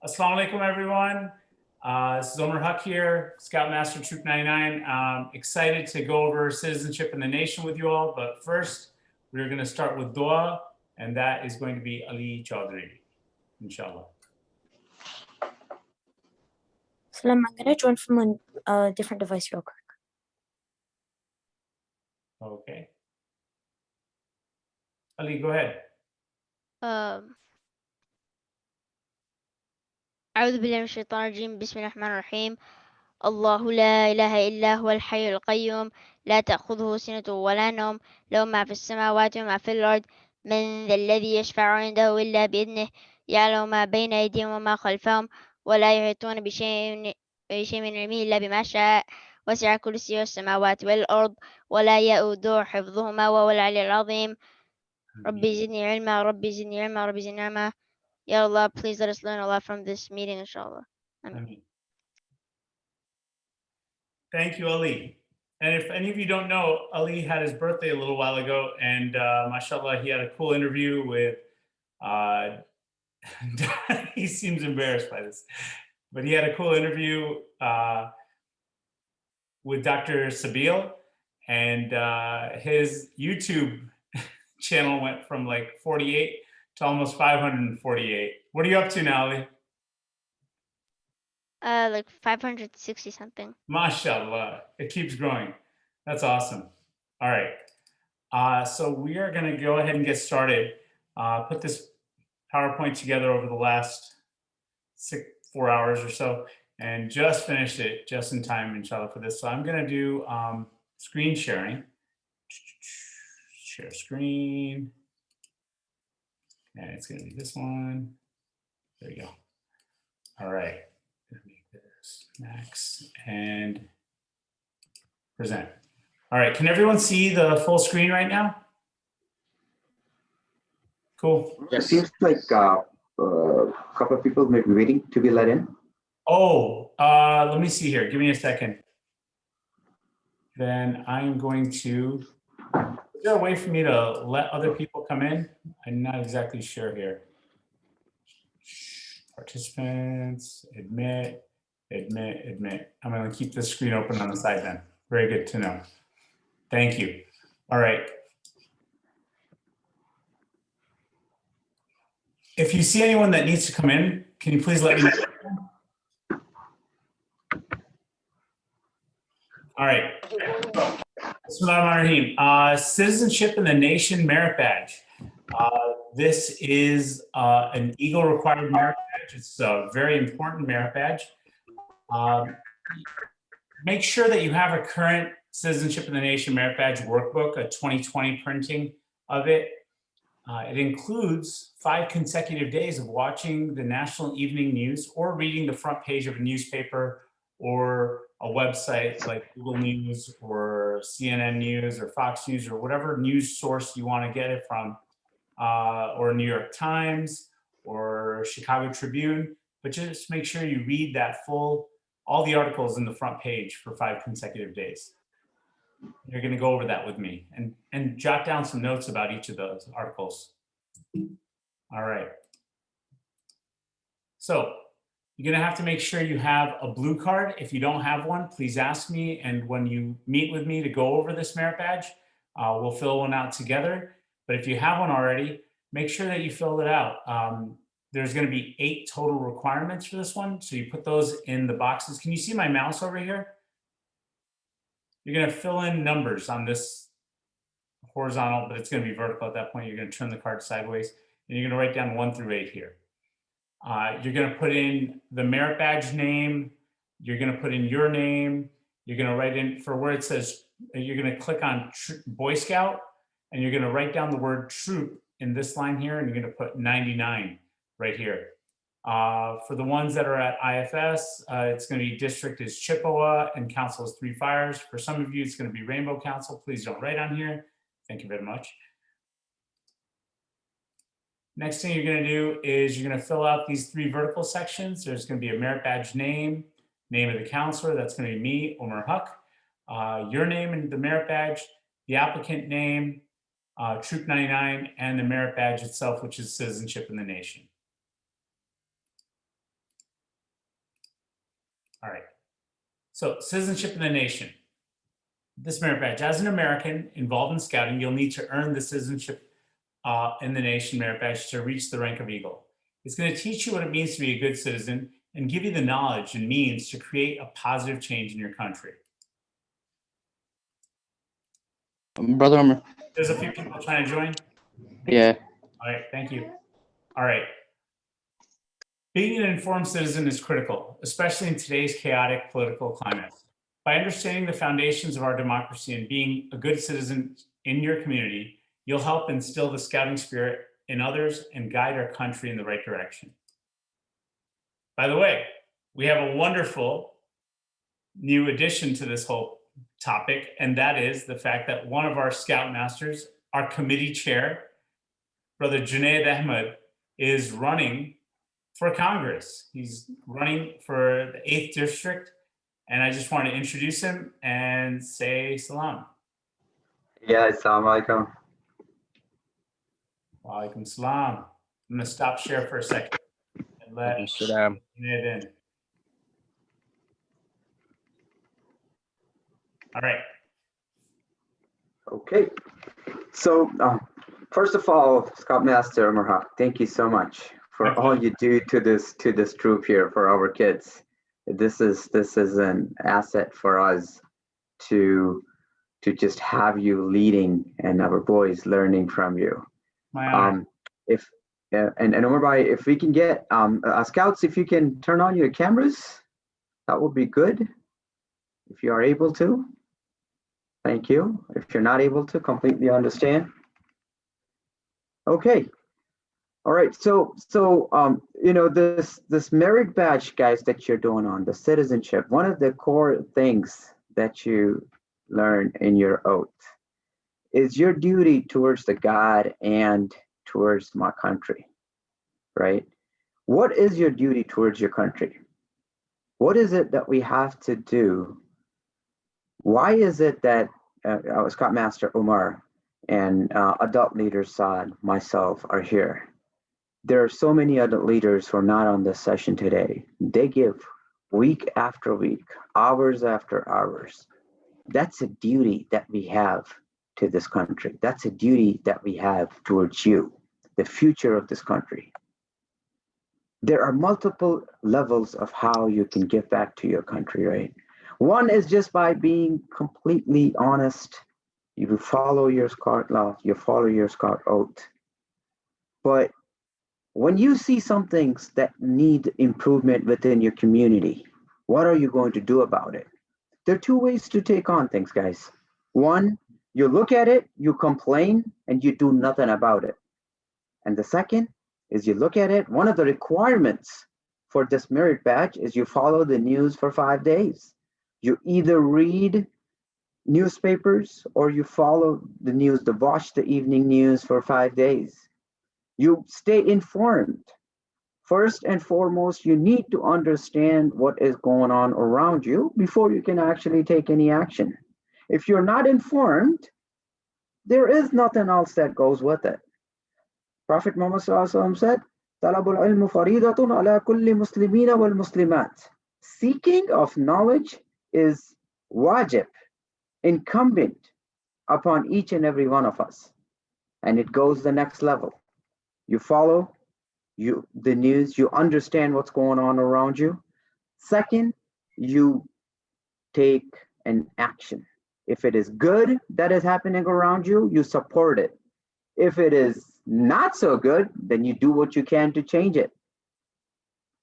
Assalamualaikum, everyone. This is Umar Haque here, Scoutmaster Troop 99. Excited to go over citizenship in the nation with you all. But first, we're going to start with dua, and that is going to be Ali Chaudhary, inshallah. Salam, I'm going to join from a different device real quick. Okay. Ali, go ahead. أعوذ بالله من الشيطان الرجيم بسم الله الرحمن الرحيم الله لا إله إلا هو الحي القيوم لا تأخذه سنة ولا نوم له ما في السماوات وما في الأرض من ذا الذي يشفع عنده إلا بإذنه يعلم ما بين أيديهم وما خلفهم ولا يحيطون بشيء من علمه إلا بما شاء وسع كرسيه السماوات والأرض ولا يؤوده حفظهما وهو العلي العظيم ربي زدني علما ربي زدني علما ربي زدني علما. Ya Allah, please let us learn a lot from this meeting, inshallah. Amen. Thank you, Ali. And if any of you don't know, Ali had his birthday a little while ago, and mashallah, he had a cool interview with, he seems embarrassed by this, but he had a cool interview with Dr. Sabeel, and his YouTube channel went from like 48 to almost 548. What are you up to now, Ali? Like 560 something. MashaAllah, it keeps growing. That's awesome. All right, so we are gonna go ahead and get started. Put this PowerPoint together over the last 4 hours or so, and just finished it just in time, inshallah, for this. So I'm gonna do screen sharing. Share screen. And it's gonna be this one. There you go. All right, gonna make this max and present. All right, can everyone see the full screen right now? Cool. It seems like a couple of people may be waiting to be let in. Oh, let me see here. Give me a second. Then I'm going to, is there a way for me to let other people come in? I'm not exactly sure here. Participants, admit. I'm going to keep this screen open on the side then. Very good to know. Thank you. All right. If you see anyone that needs to come in, can you please let me know? All right. Assalamualaikum. Citizenship in the Nation Merit Badge. This is an Eagle required merit badge. It's a very important merit badge. Make sure that you have a current Citizenship in the Nation Merit Badge workbook, a 2020 printing of it. It includes 5 consecutive days of watching the national evening news or reading the front page of a newspaper or a website like Google News or CNN News or Fox News or whatever news source you want to get it from, or New York Times or Chicago Tribune, but just make sure you read that all the articles in the front page for 5 consecutive days. You're going to go over that with me and jot down some notes about each of those articles. All right. So you're going to have to make sure you have a blue card. If you don't have one, please ask me. And when you meet with me to go over this merit badge, we'll fill one out together. But if you have one already, make sure that you fill it out. There's going to be 8 total requirements for this one. So you put those in the boxes. Can you see my mouse over here? You're going to fill in numbers on this horizontal, but it's going to be vertical at that point. You're going to turn the card sideways, and you're going to write down 1 through 8 here. You're going to put in the merit badge name. You're going to put in your name. You're going to write in for where it says, you're going to click on Boy Scout, and you're going to write down the word troop in this line here, and you're going to put 99 right here. For the ones that are at IFS, it's going to be district is Chippewa and council is 3 Fires. For some of you, it's going to be Rainbow Council. Please don't write on here. Thank you very much. Next thing you're going to do is you're going to fill out these 3 vertical sections. There's going to be a merit badge name of the counselor. That's going to be me, Umar Haque. Your name and the merit badge, the applicant name, Troop 99, and the merit badge itself, which is Citizenship in the Nation. All right. So citizenship in the nation. This merit badge. As an American involved in scouting, you'll need to earn the citizenship in the nation merit badge to reach the rank of Eagle. It's going to teach you what it means to be a good citizen and give you the knowledge and means to create a positive change in your country. Brother Umar. There's a few people trying to join. Yeah. All right, thank you. All right. Being an informed citizen is critical, especially in today's chaotic political climate. By understanding the foundations of our democracy and being a good citizen in your community, you'll help instill the scouting spirit in others and guide our country in the right direction. By the way, we have a wonderful new addition to this whole topic, and that is the fact that one of our Scoutmasters, our committee chair, Brother Junaid Ahmed, is running for Congress. He's running for the 8th District, and I just want to introduce him and say salam. Yeah, Assalamualaikum. Walaikum salam. I'm going to stop share for a second and let Junaid in. All right. Okay. So first of all, Scoutmaster Umar Haque, thank you so much for all you do to this troop here for our kids. This is an asset for us to just have you leading and our boys learning from you. If and Umar Bhai, if we can get Scouts, if you can turn on your cameras, that would be good. If you are able to, thank you. If you're not able to, completely understand. Okay. All right. So you know, this merit badge, guys, that you're doing on the citizenship, one of the core things that you learn in your oath is your duty towards the God and towards my country, right? What is your duty towards your country? What is it that we have to do? Why is it that Scoutmaster Umar and adult leaders Saad, myself, are here? There are so many adult leaders who are not on this session today. They give week after week, hours after hours. That's a duty that we have to this country. That's a duty that we have towards you, the future of this country. There are multiple levels of how you can give back to your country, right? One is just by being completely honest. You follow your Scout law, you follow your Scout oath. But when you see some things that need improvement within your community, what are you going to do about it? There are two ways to take on things, guys. One, you look at it, you complain, and you do nothing about it. And the second is you look at it, one of the requirements for this merit badge is you follow the news for 5 days. You either read newspapers or you follow the news, watch the evening news for 5 days. You stay informed. First and foremost, you need to understand what is going on around you before you can actually take any action. If you're not informed, there is nothing else that goes with it. Prophet Muhammad said, "Talabul ilmu faridatun ala kulli muslimina wal muslimat." Seeking of knowledge is wajib, incumbent upon each and every one of us. And it goes the next level. You follow the news, you understand what's going on around you. Second, you take an action. If it is good that is happening around you, you support it. If it is not so good, then you do what you can to change it.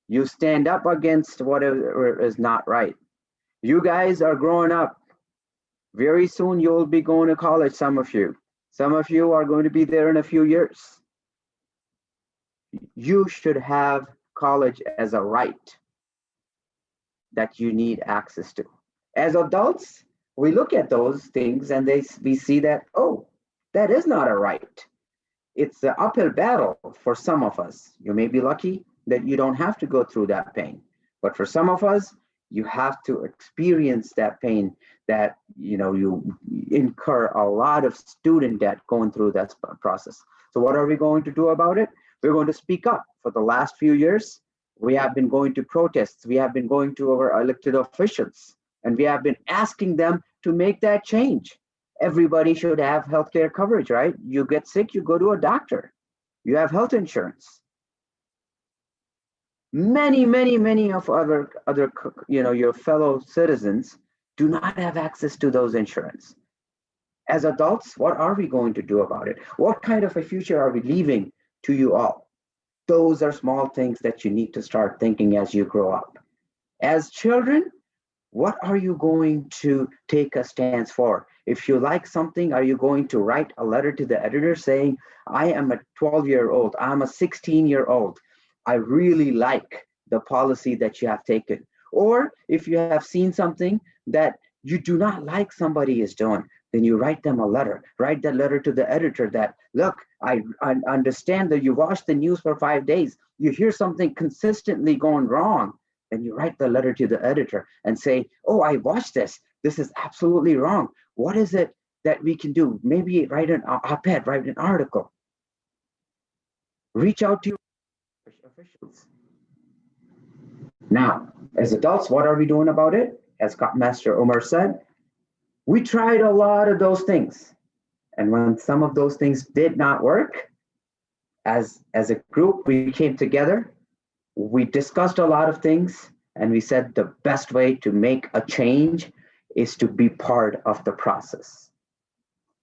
You stand up against whatever is not right. You guys are growing up. Very soon you'll be going to college, some of you. Some of you are going to be there in a few years. You should have college as a right that you need access to. As adults, we look at those things and we see that, oh, that is not a right. It's an uphill battle for some of us. You may be lucky that you don't have to go through that pain. But for some of us, you have to experience that pain, that you incur a lot of student debt going through that process. So what are we going to do about it? We're going to speak up. For the last few years, We have been going to protests. We have been going to our elected officials, and we have been asking them to make that change. Everybody should have healthcare coverage, right? You get sick, you go to a doctor. You have health insurance. Many of other your fellow citizens do not have access to those insurance. As adults, what are we going to do about it? What kind of a future are we leaving to you all? Those are small things that you need to start thinking as you grow up. As children, what are you going to take a stance for? If you like something, are you going to write a letter to the editor saying, I am a 12-year-old, I'm a 16-year-old, I really like the policy that you have taken? Or if you have seen something that you do not like somebody is doing, then you write them a letter. Write that letter to the editor that, look, I understand that you watched the news for 5 days. You hear something consistently going wrong. Then you write the letter to the editor and say, oh, I watched this. This is absolutely wrong. What is it that we can do? Maybe write an op-ed, write an article. Reach out to your officials. Now, as adults, what are we doing about it? As Scoutmaster Umar said, we tried a lot of those things. And when some of those things did not work, as a group, we came together, we discussed a lot of things, and we said the best way to make a change is to be part of the process.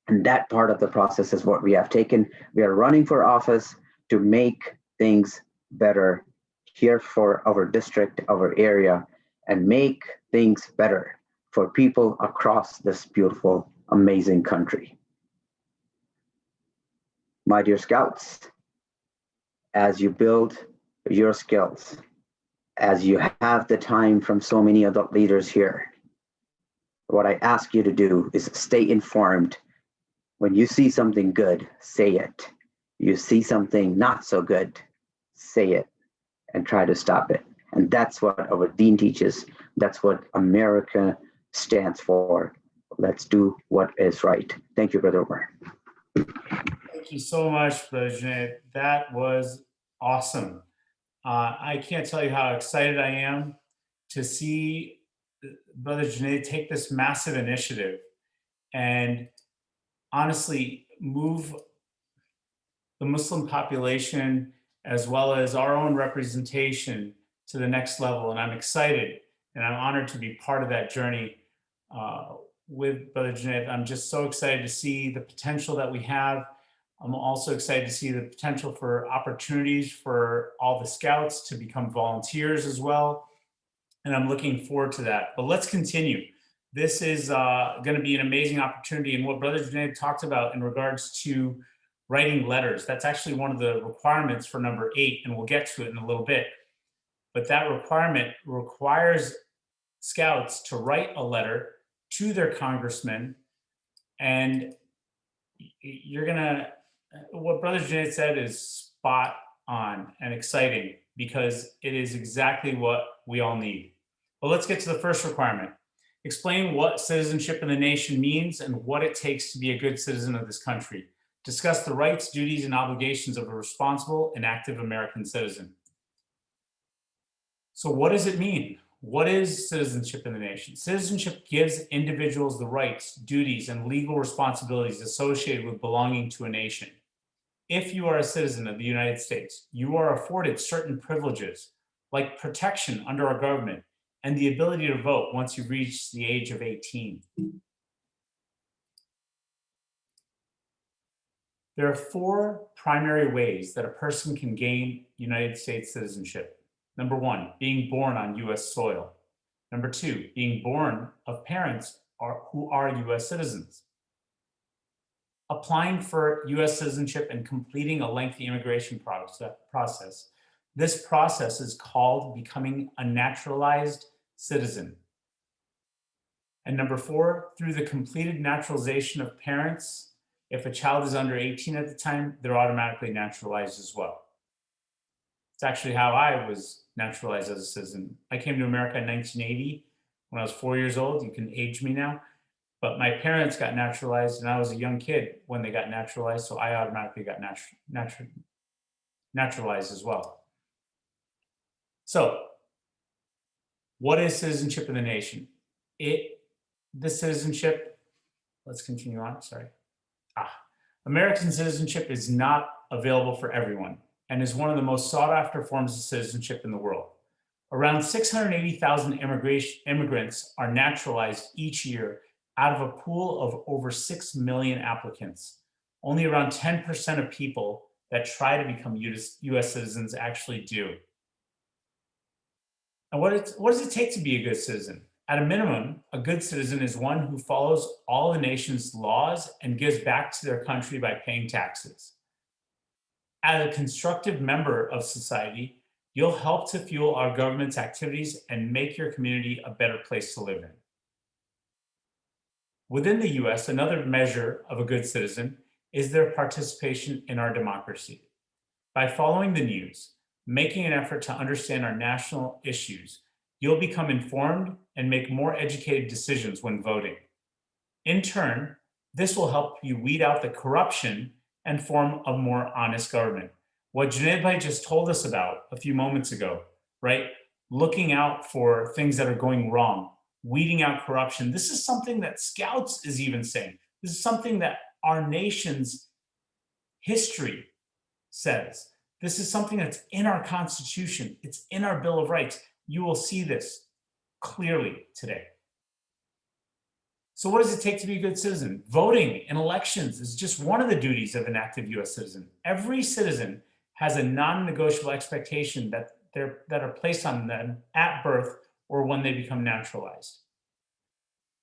And that part of the process is what we have taken. We are running for office to make things better here for our district, our area, and make things better for people across this beautiful, amazing country. My dear Scouts, as you build your skills, as you have the time from so many adult leaders here, what I ask you to do is stay informed. When you see something good, say it. You see something not so good, say it and try to stop it. And that's what our dean teaches. That's what America stands for. Let's do what is right. Thank you, Brother Umar. Thank you so much, Brother Junaid. That was awesome. I can't tell you how excited I am to see Brother Junaid take this massive initiative and honestly move the Muslim population as well as our own representation to the next level. And I'm excited and I'm honored to be part of that journey with Brother Junaid. I'm just so excited to see the potential that we have. I'm also excited to see the potential for opportunities for all the Scouts to become volunteers as well. And I'm looking forward to that. But let's continue. This is going to be an amazing opportunity. And what Brother Junaid talked about in regards to writing letters, that's actually one of the requirements for number 8, and we'll get to it in a little bit. But that requirement requires Scouts to write a letter to their congressman. And you're going to, what Brother Junaid said is spot on and exciting because it is exactly what we all need. But let's get to the first requirement. Explain what citizenship in the nation means and what it takes to be a good citizen of this country. Discuss the rights, duties, and obligations of a responsible and active American citizen. So what does it mean? What is citizenship in the nation? Citizenship gives individuals the rights, duties, and legal responsibilities associated with belonging to a nation. If you are a citizen of the United States, you are afforded certain privileges like protection under our government and the ability to vote once you reach the age of 18. There are 4 primary ways that a person can gain United States citizenship. Number 1, being born on US soil. Number 2, being born of parents who are US citizens. Applying for US citizenship and completing a lengthy immigration process. This process is called becoming a naturalized citizen. And number 4, through the completed naturalization of parents. If a child is under 18 at the time, they're automatically naturalized as well. It's actually how I was naturalized as a citizen. I came to America in 1980 when I was 4 years old. You can age me now. But my parents got naturalized and I was a young kid when they got naturalized, so I automatically got naturalized as well. So, what is citizenship in the nation? This citizenship, let's continue on, sorry. American citizenship is not available for everyone and is one of the most sought after forms of citizenship in the world. Around 680,000 immigrants are naturalized each year out of a pool of over 6 million applicants. Only around 10% of people that try to become US citizens actually do. And what does it take to be a good citizen? At a minimum, a good citizen is one who follows all the nation's laws and gives back to their country by paying taxes. As a constructive member of society, you'll help to fuel our government's activities and make your community a better place to live in. Within the US, another measure of a good citizen is their participation in our democracy. By following the news, making an effort to understand our national issues, you'll become informed and make more educated decisions when voting. In turn, this will help you weed out the corruption and form a more honest government. What Junaid Bhai just told us about a few moments ago, right? Looking out for things that are going wrong, weeding out corruption. This is something that Scouts is even saying. This is something that our nation's history says. This is something that's in our Constitution. It's in our Bill of Rights. You will see this clearly today. So what does it take to be a good citizen? Voting in elections is just one of the duties of an active US citizen. Every citizen has a non-negotiable expectation that are placed on them at birth or when they become naturalized.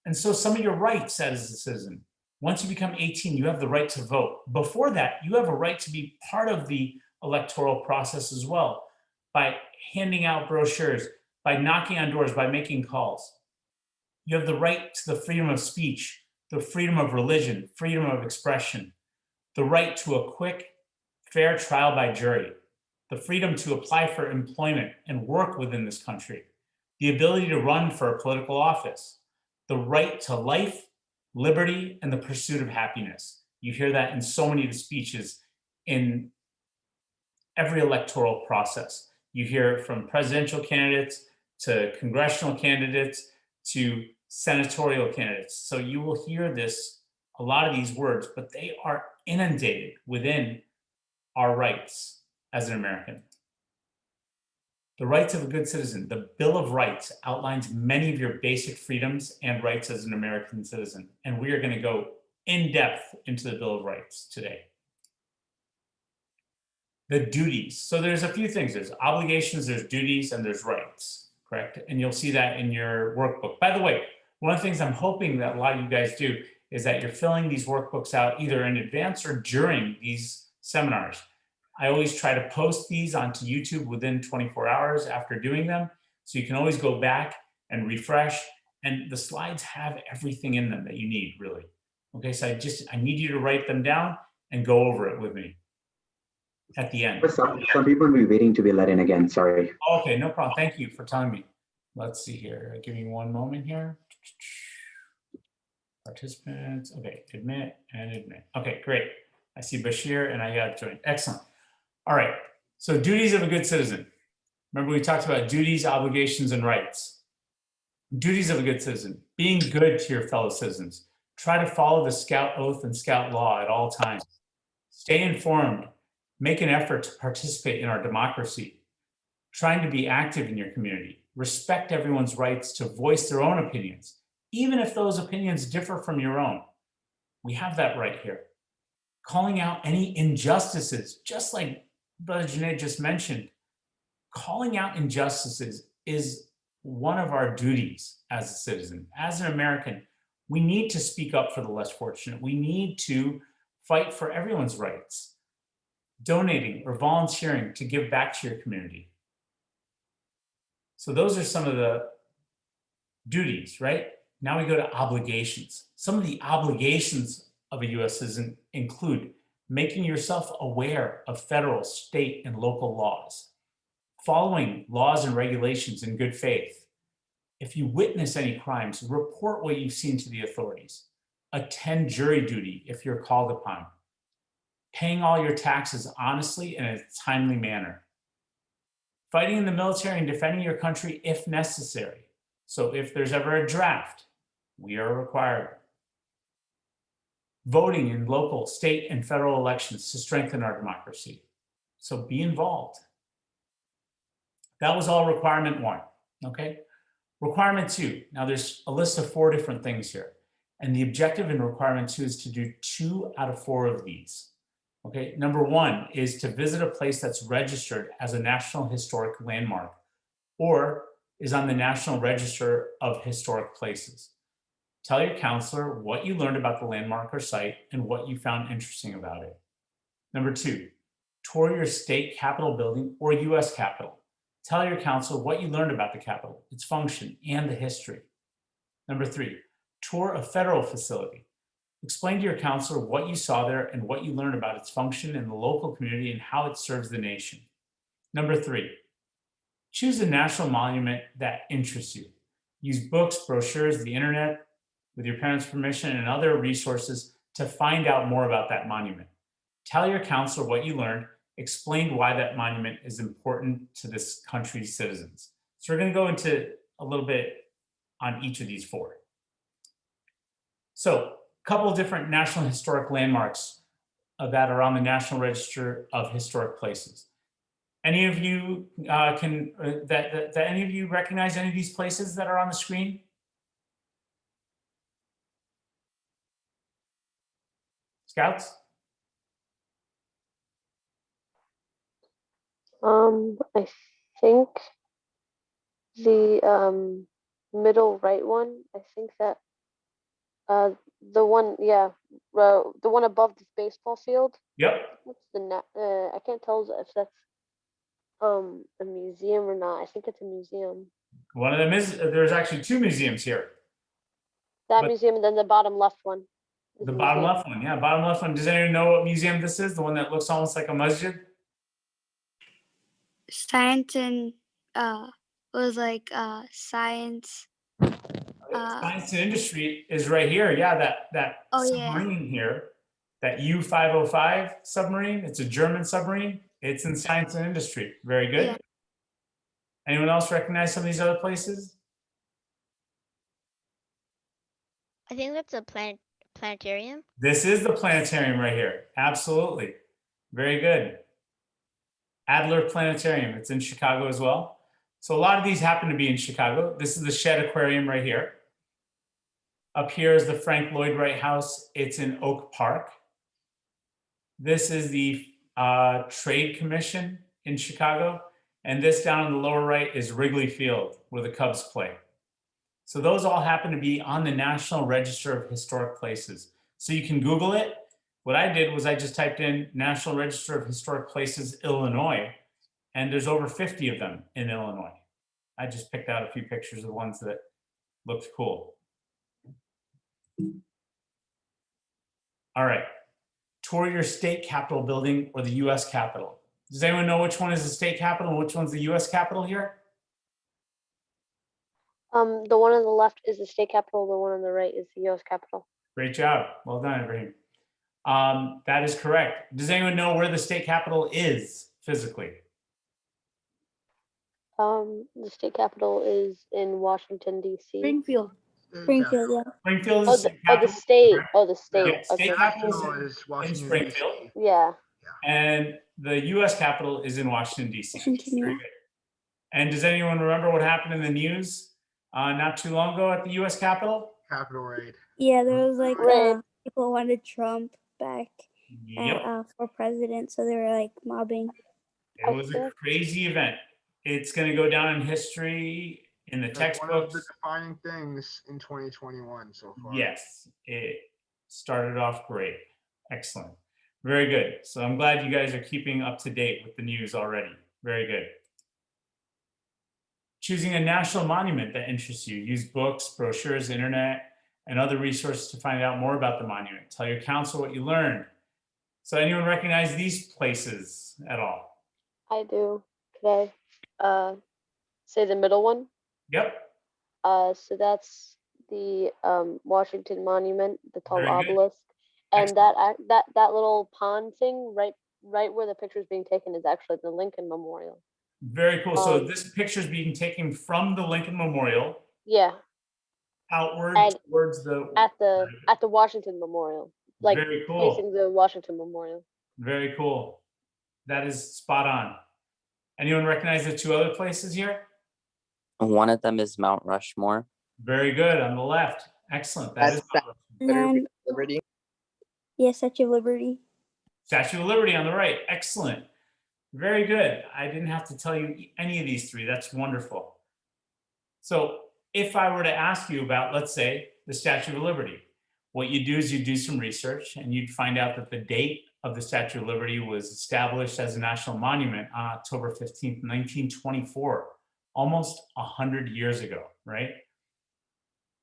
And so some of your rights as a citizen, once you become 18, you have the right to vote. Before that, you have a right to be part of the electoral process as well, by handing out brochures, by knocking on doors, by making calls. You have the right to the freedom of speech, the freedom of religion, freedom of expression, the right to a quick, fair trial by jury, the freedom to apply for employment and work within this country, the ability to run for a political office, the right to life, liberty, and the pursuit of happiness. You hear that in so many of the speeches in every electoral process. You hear it from presidential candidates to congressional candidates to senatorial candidates. So you will hear this, a lot of these words, but they are inundated within our rights as an American. The rights of a good citizen, the Bill of Rights outlines many of your basic freedoms and rights as an American citizen. And we are going to go in depth into the Bill of Rights today. The duties. So there's a few things. There's obligations, there's duties, and there's rights, correct? And you'll see that in your workbook. By the way, one of the things I'm hoping that a lot of you guys do is that you're filling these workbooks out either in advance or during these seminars. I always try to post these onto YouTube within 24 hours after doing them. So you can always go back and refresh. And the slides have everything in them that you need, really. Okay, so I need you to write them down and go over it with me at the end. Some people will be waiting to be let in again, sorry. Okay, no problem. Thank you for telling me. Let's see here. Give me one moment here. Participants. Okay, admit and admit. Okay, great. I see Bashir and I got joined. Excellent. All right. So duties of a good citizen. Remember we talked about duties, obligations, and rights. Duties of a good citizen. Being good to your fellow citizens. Try to follow the Scout oath and Scout law at all times. Stay informed. Make an effort to participate in our democracy. Trying to be active in your community. Respect everyone's rights to voice their own opinions, even if those opinions differ from your own. We have that right here. Calling out any injustices, just like Brother Junaid just mentioned, calling out injustices is one of our duties as a citizen. As an American, we need to speak up for the less fortunate. We need to fight for everyone's rights. Donating or volunteering to give back to your community. So those are some of the duties, right? Now we go to obligations. Some of the obligations of a US citizen include making yourself aware of federal, state, and local laws, following laws and regulations in good faith. If you witness any crimes, report what you've seen to the authorities. Attend jury duty if you're called upon. Paying all your taxes honestly and in a timely manner. Fighting in the military and defending your country if necessary. So if there's ever a draft, we are required. Voting in local, state, and federal elections to strengthen our democracy. So be involved. That was all requirement 1, okay? Requirement 2, now there's a list of 4 different things here. And the objective in requirement 2 is to do 2 out of 4 of these. Okay, number 1 is to visit a place that's registered as a National Historic Landmark or is on the National Register of Historic Places. Tell your counselor what you learned about the landmark or site and what you found interesting about it. Number 2, tour your state capitol building or US Capitol. Tell your counselor what you learned about the Capitol, its function, and the history. Number 3, tour a federal facility. Explain to your counselor what you saw there and what you learned about its function in the local community and how it serves the nation. Number 3, choose a national monument that interests you. Use books, brochures, the internet, with your parents' permission, and other resources to find out more about that monument. Tell your counselor what you learned, explain why that monument is important to this country's citizens. So we're going to go into a little bit on each of these 4. So a couple of different National Historic Landmarks that are on the National Register of Historic Places. Any of you any of you recognize any of these places that are on the screen? Scouts? I think the middle right one, I think that the one, yeah, the one above the baseball field. Yep. What's the I can't tell if that's a museum or not. I think it's a museum. One of them is, there's actually 2 museums here. That But- museum and then the bottom left one. is The a bottom museum. left one, yeah, bottom left one. Does anyone know what museum this is? The one that looks almost like a masjid? Science and was like science. Science and Industry is right here. Yeah, that Oh, yeah. submarine here, that U-505 submarine. It's a German submarine. It's in Science and Industry. Very good. Yeah. Anyone else recognize some of these other places? I think that's a planetarium. This is the planetarium right here. Absolutely. Very good. Adler Planetarium. It's in Chicago as well. So a lot of these happen to be in Chicago. This is the Shedd Aquarium right here. Up here is the Frank Lloyd Wright House. It's in Oak Park. This is the Trade Commission in Chicago. And this down in the lower right is Wrigley Field, where the Cubs play. So those all happen to be on the National Register of Historic Places. So you can Google it. What I did was I just typed in National Register of Historic Places, Illinois, and there's over 50 of them in Illinois. I just picked out a few pictures of ones that looked cool. All right, tour your state capitol building or the US Capitol. Does anyone know which one is the state capitol and which one's the US Capitol here? The one on the left is the state capitol. The one on the right is the U.S. Capitol. Great job. Well done, Ibrahim. That is correct. Does anyone know where the state capitol is physically? The state capitol is in Washington, D.C. Springfield. Yeah. Springfield, yeah. Springfield Oh, is the capital, state. correct? Oh, the state. Yeah, state Okay. capital National is is in Washington, Springfield, DC. Yeah. and the US Capitol is in Washington, DC. Washington, Very yeah. good. And does anyone remember what happened in the news not too long ago at the US Capitol? Capitol raid. Yeah, there was like Right. people wanted Trump back Yep, for president, so they were like mobbing. it was a crazy event. It's going to go down in history in the That's one of the textbooks. defining things in 2021 so far. Yes, it started off great. Excellent. Very good. So I'm glad you guys are keeping up to date with the news already. Very good. Choosing a national monument that interests you. Use books, brochures, internet, and other resources to find out more about the monument. Tell your council what you learned. So anyone recognize these places at all? I do. Could I say the middle one? Yep. So that's the Washington Monument, the tall Very good. obelisk, and that little pond thing right where the picture is being taken is actually the Lincoln Memorial. Very cool. So this picture is being taken from the Lincoln Memorial Yeah, outward And towards the. at the Washington Memorial, like Very cool. facing the Washington Memorial. Very cool. That is spot on. Anyone recognize the two other places here? One of them is Mount Rushmore. Very good. On the left. Excellent. That is And then, Liberty. yeah, Statue of Liberty. Statue of Liberty on the right. Excellent. Very good. I didn't have to tell you any of these three. That's wonderful. So if I were to ask you about, let's say, the Statue of Liberty, what you do is you do some research and you'd find out that the date of the Statue of Liberty was established as a national monument on October 15th, 1924, almost 100 years ago, right?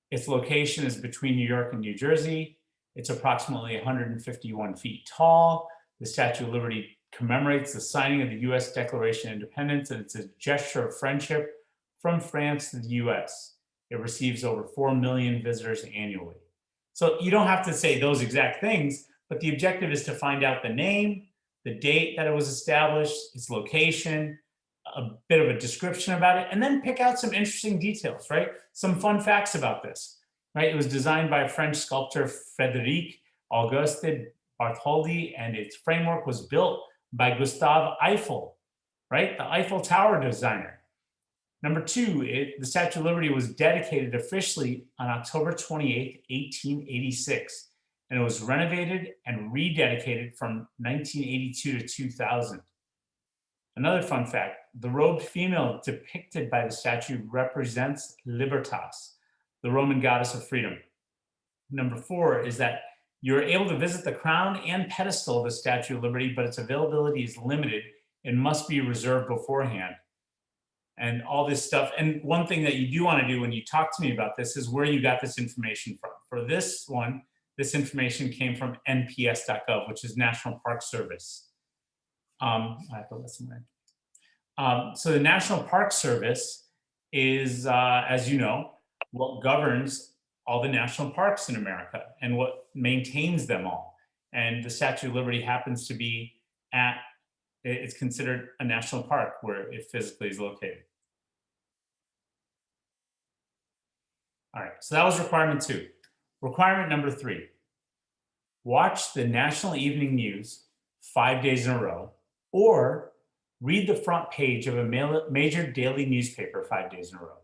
Its location is between New York and New Jersey. It's approximately 151 feet tall. The Statue of Liberty commemorates the signing of the US Declaration of Independence, and it's a gesture of friendship from France to the US. It receives over 4 million visitors annually. So you don't have to say those exact things, but the objective is to find out the name, the date that it was established, its location, a bit of a description about it, and then pick out some interesting details, right? Some fun facts about this, right? It was designed by French sculptor Frédéric Auguste Bartholdi, and its framework was built by Gustave Eiffel, right? The Eiffel Tower designer. Number two, the Statue of Liberty was dedicated officially on October 28th, 1886, and it was renovated and rededicated from 1982 to 2000. Another fun fact, the robed female depicted by the statue represents Libertas, the Roman goddess of freedom. Number four is that you're able to visit the crown and pedestal of the Statue of Liberty, but its availability is limited and must be reserved beforehand. And all this stuff. And one thing that you do want to do when you talk to me about this is where you got this information from. For this one, this information came from nps.gov, which is National Park Service. I have to listen there. So the National Park Service is, as you know, what governs all the national parks in America and what maintains them all. And the Statue of Liberty happens to be it's considered a national park where it physically is located. All right, so that was requirement 2. Requirement number 3, watch the national evening news 5 days in a row, or read the front page of a major daily newspaper 5 days in a row.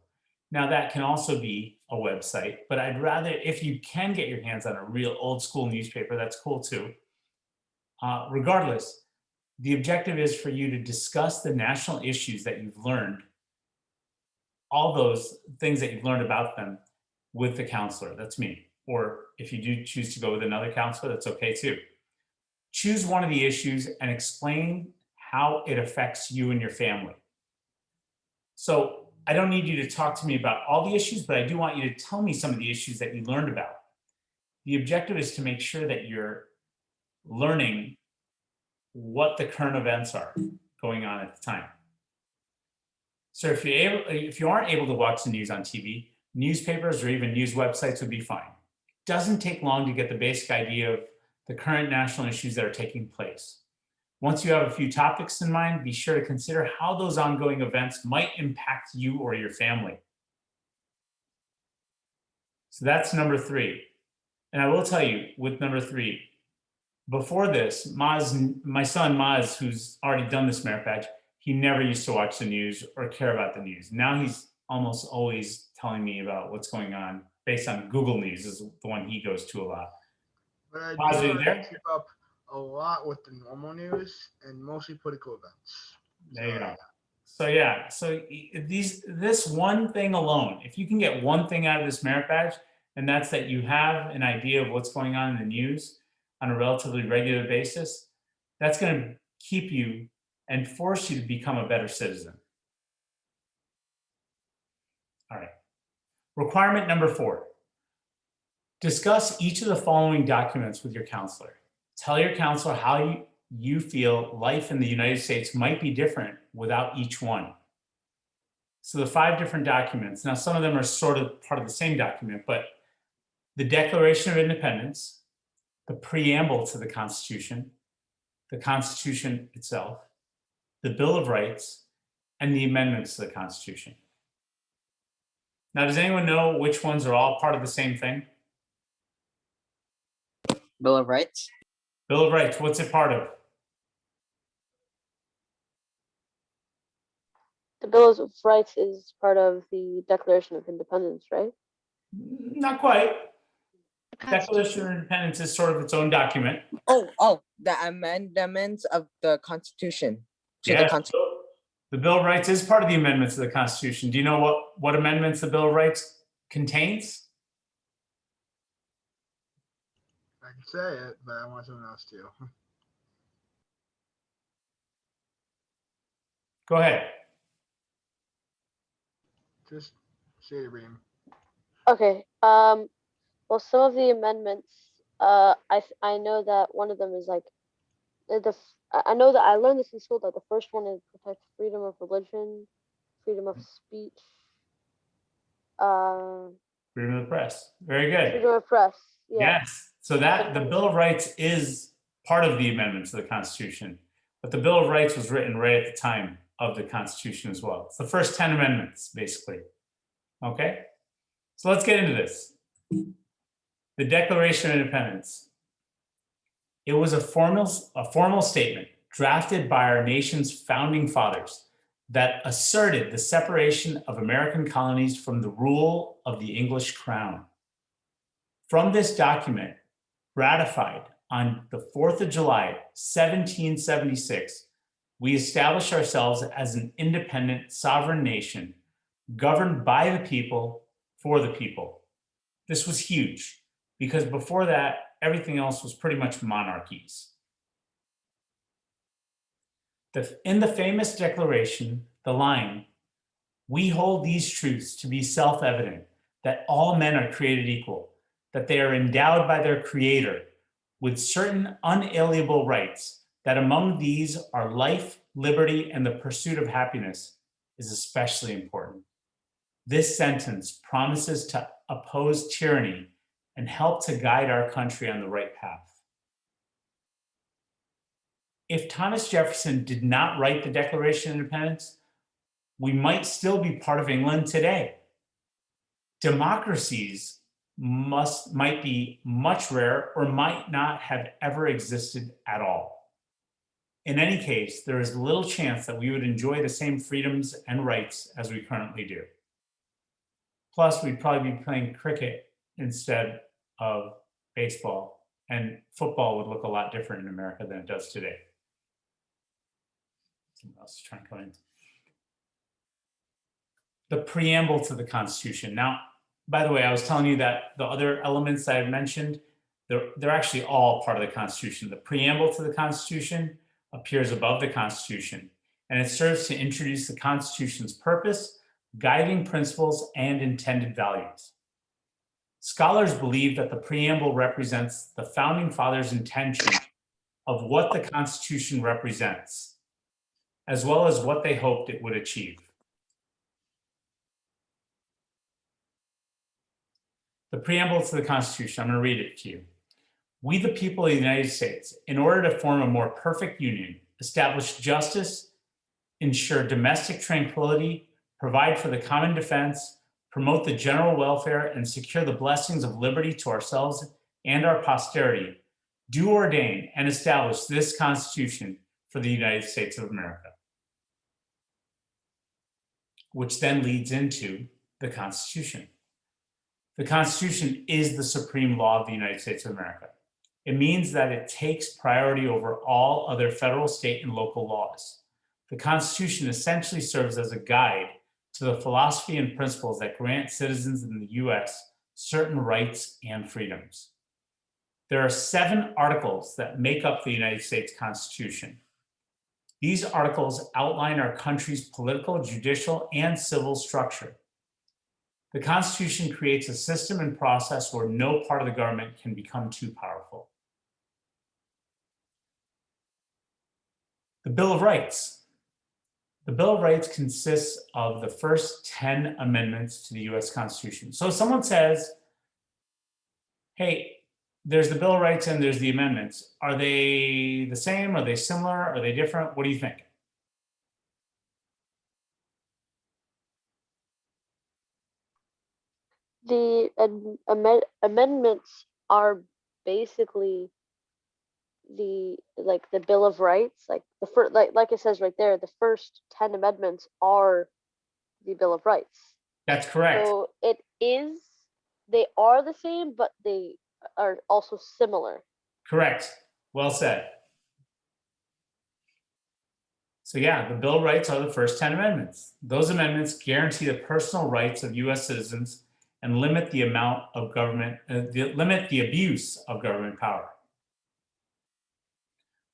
Now that can also be a website, but I'd rather, if you can get your hands on a real old school newspaper, that's cool too. Regardless, the objective is for you to discuss the national issues that you've learned, all those things that you've learned about them with the counselor, that's me. Or if you do choose to go with another counselor, that's okay too. Choose one of the issues and explain how it affects you and your family. So I don't need you to talk to me about all the issues, but I do want you to tell me some of the issues that you learned about. The objective is to make sure that you're learning what the current events are going on at the time. So if you aren't able to watch the news on TV, newspapers or even news websites would be fine. It doesn't take long to get the basic idea of the current national issues that are taking place. Once you have a few topics in mind, be sure to consider how those ongoing events might impact you or your family. So that's number 3. And I will tell you with number 3, before this, my son Maz, who's already done this merit badge, he never used to watch the news or care about the news. Now he's almost always telling me about what's going on based on Google News, is the one he goes to a lot. But I Maz, are you do there? keep up a lot with the normal news and mostly political events. There you go. So yeah, so this one thing alone, if you can get one thing out of this merit badge, and that's that you have an idea of what's going on in the news on a relatively regular basis, that's going to keep you and force you to become a better citizen. All right. Requirement number 4, discuss each of the following documents with your counselor. Tell your counselor how you feel life in the United States might be different without each one. So the 5 different documents, now some of them are sort of part of the same document, but the Declaration of Independence, the Preamble to the Constitution itself, the Bill of Rights, and the amendments to the Constitution. Now, does anyone know which ones are all part of the same thing? Bill of Rights. Bill of Rights, what's it part of? The Bill of Rights is part of the Declaration of Independence, right? Not quite. The Declaration of Independence is sort of its own document. Oh, the amendments of the Constitution. Yeah, the Bill of Rights is part of the amendments of the Constitution. Do you know what amendments the Bill of Rights contains? I can say it, but I want someone else to. Go ahead. Just say it, Reem. Okay. Well, some of the amendments, I know that one of them is like I know that I learned this in school, that the first one is protect freedom of religion, freedom of speech, Freedom of the press. Very good. freedom of press. Yeah. Yes. So that the Bill of Rights is part of the amendments of the Constitution, but the Bill of Rights was written right at the time of the Constitution as well. It's the first 10 amendments, basically. Okay. So let's get into this. The Declaration of Independence. It was a formal statement drafted by our nation's founding fathers that asserted the separation of American colonies from the rule of the English crown. From this document, ratified on the 4th of July, 1776, we established ourselves as an independent sovereign nation governed by the people for the people. This was huge because before that, everything else was pretty much monarchies. In the famous declaration, the line, "We hold these truths to be self-evident, that all men are created equal, that they are endowed by their Creator with certain unalienable rights, that among these are life, liberty, and the pursuit of happiness," is especially important. This sentence promises to oppose tyranny and help to guide our country on the right path. If Thomas Jefferson did not write the Declaration of Independence, we might still be part of England today. Democracies might be much rarer or might not have ever existed at all. In any case, there is little chance that we would enjoy the same freedoms and rights as we currently do. Plus, we'd probably be playing cricket instead of baseball, and football would look a lot different in America than it does today. Someone else is trying to come in. The preamble to the Constitution. Now, by the way, I was telling you that the other elements that I mentioned, they're actually all part of the Constitution. The preamble to the Constitution appears above the Constitution, and it serves to introduce the Constitution's purpose, guiding principles, and intended values. Scholars believe that the preamble represents the founding fathers' intention of what the Constitution represents, as well as what they hoped it would achieve. The preamble to the Constitution, I'm going to read it to you. "We, the people of the United States, in order to form a more perfect union, establish justice, ensure domestic tranquility, provide for the common defense, promote the general welfare, and secure the blessings of liberty to ourselves and our posterity, do ordain and establish this Constitution for the United States of America," which then leads into the Constitution. The Constitution is the supreme law of the United States of America. It means that it takes priority over all other federal, state, and local laws. The Constitution essentially serves as a guide to the philosophy and principles that grant citizens in the US certain rights and freedoms. There are 7 articles that make up the United States Constitution. These articles outline our country's political, judicial, and civil structure. The Constitution creates a system and process where no part of the government can become too powerful. The Bill of Rights. The Bill of Rights consists of the first 10 amendments to the US Constitution. So if someone says, hey, there's the Bill of Rights and there's the amendments. Are they the same? Are they similar? Are they different? What do you think? The amendments are basically the Bill of Rights, like the first, like it says right there, the first 10 amendments are the Bill of Rights. That's correct. So they are the same, but they are also similar. Correct. Well said. So yeah, the Bill of Rights are the first 10 amendments. Those amendments guarantee the personal rights of US citizens and limit the amount of government, limit the abuse of government power.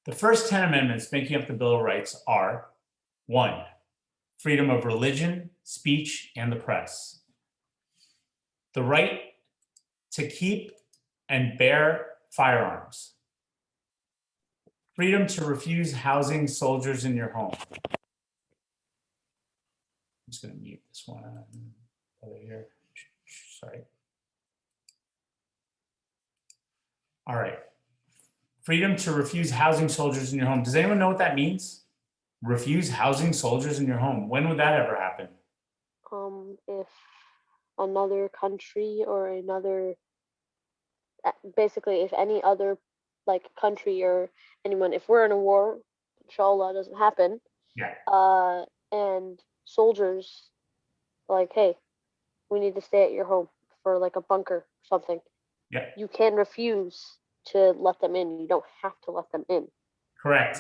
The first 10 amendments making up the Bill of Rights are: 1, freedom of religion, speech, and the press. The right to keep and bear firearms. Freedom to refuse housing soldiers in your home. I'm just going to mute this one over here. Sorry. All right. Freedom to refuse housing soldiers in your home. Does anyone know what that means? Refuse housing soldiers in your home. When would that ever happen? If another country or another, basically if any other country or anyone, if we're in a war, inshallah doesn't happen. Yeah. And soldiers hey, we need to stay at your home for a bunker or something. Yeah. You can refuse to let them in. You don't have to let them in. Correct.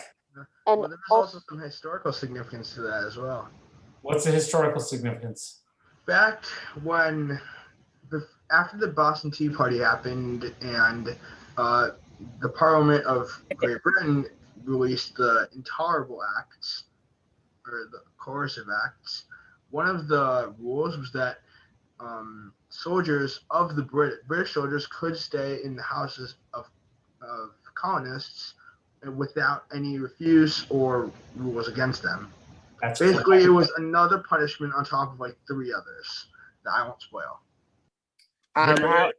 And there's also some historical significance to that as well. What's the historical significance? Back when, after the Boston Tea Party happened and the Parliament of Great Britain released the Intolerable Acts, or the Coercive Acts, one of the rules was that soldiers of the British soldiers could stay in the houses of colonists without any refuse or rules against them. That's basically correct. It was another punishment on top of 3 others that I won't spoil. How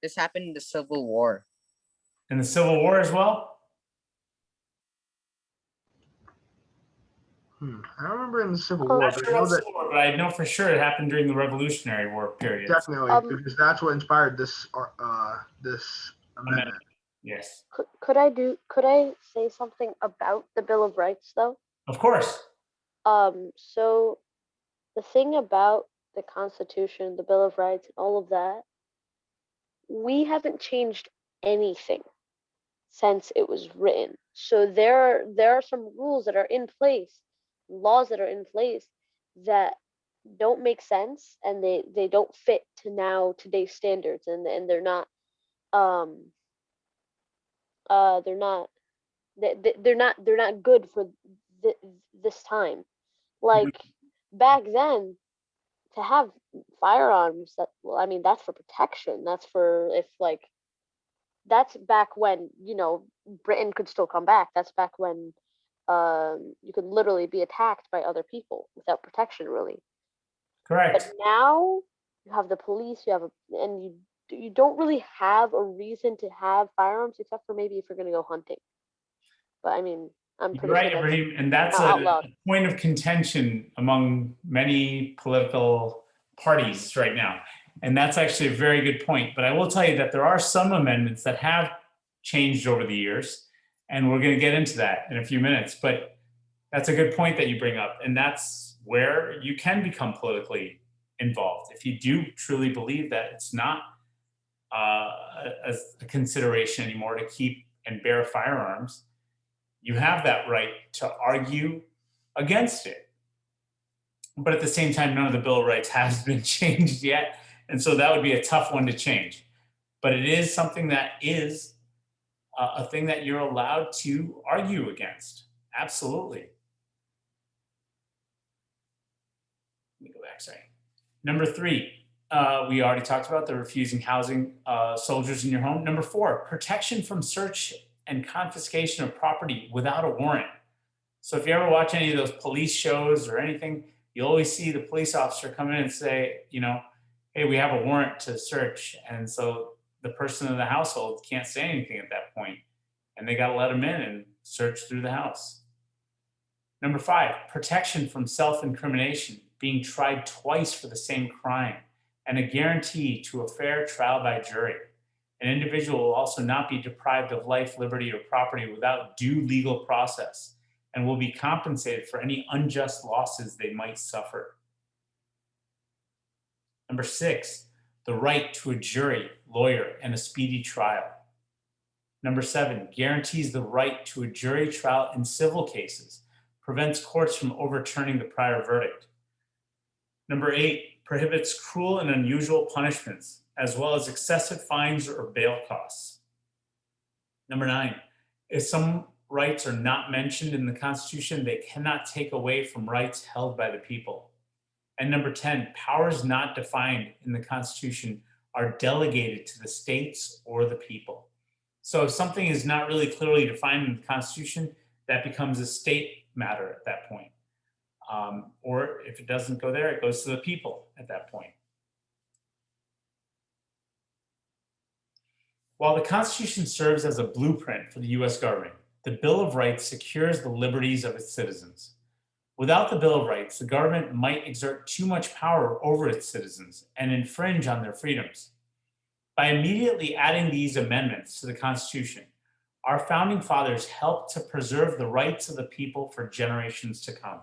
this happened in the Civil War? In the Civil War as well? I don't remember in the Civil Oh, War, Not but sure I know about the that Civil War, but I know for sure it happened during the Revolutionary War period. definitely because that's what inspired this amendment. Yes. Could I say something about the Bill of Rights though? Of course. So the thing about the Constitution, the Bill of Rights, and all of that, we haven't changed anything since it was written. So there are some rules that are in place, laws that are in place that don't make sense, and they don't fit to today's standards, and they're not they're not good for this time. Back then, to have firearms, that's for protection. That's for if that's back when Britain could still come back. That's back when you could literally be attacked by other people without protection, really. Correct. But now you have the police. And you don't really have a reason to have firearms except for maybe if you're going to go hunting. But I'm You're pretty right, sure that's Ibrahim, and that's not a outlawed. point of contention among many political parties right now. And that's actually a very good point. But I will tell you that there are some amendments that have changed over the years, and we're going to get into that in a few minutes. But that's a good point that you bring up, and that's where you can become politically involved. If you do truly believe that it's not a consideration anymore to keep and bear firearms, you have that right to argue against it. But at the same time, none of the Bill of Rights has been changed yet. And so that would be a tough one to change. But it is something that is a thing that you're allowed to argue against. Absolutely. Let me go back, sorry. Number 3, we already talked about the refusing housing soldiers in your home. Number 4, protection from search and confiscation of property without a warrant. So if you ever watch any of those police shows or anything, you always see the police officer come in and say, hey, we have a warrant to search. And so the person in the household can't say anything at that point, and they got to let them in and search through the house. Number 5, protection from self-incrimination, being tried twice for the same crime. and a guarantee to a fair trial by jury. An individual will also not be deprived of life, liberty, or property without due legal process, and will be compensated for any unjust losses they might suffer. Number 6, the right to a jury, lawyer, and a speedy trial. Number 7, guarantees the right to a jury trial in civil cases, prevents courts from overturning the prior verdict. Number 8, prohibits cruel and unusual punishments, as well as excessive fines or bail costs. Number 9, if some rights are not mentioned in the Constitution, they cannot take away from rights held by the people. And number 10, powers not defined in the Constitution are delegated to the states or the people. So if something is not really clearly defined in the Constitution, that becomes a state matter at that point. Or if it doesn't go there, it goes to the people at that point. While the Constitution serves as a blueprint for the US government, the Bill of Rights secures the liberties of its citizens. Without the Bill of Rights, the government might exert too much power over its citizens and infringe on their freedoms. By immediately adding these amendments to the Constitution, our founding fathers helped to preserve the rights of the people for generations to come.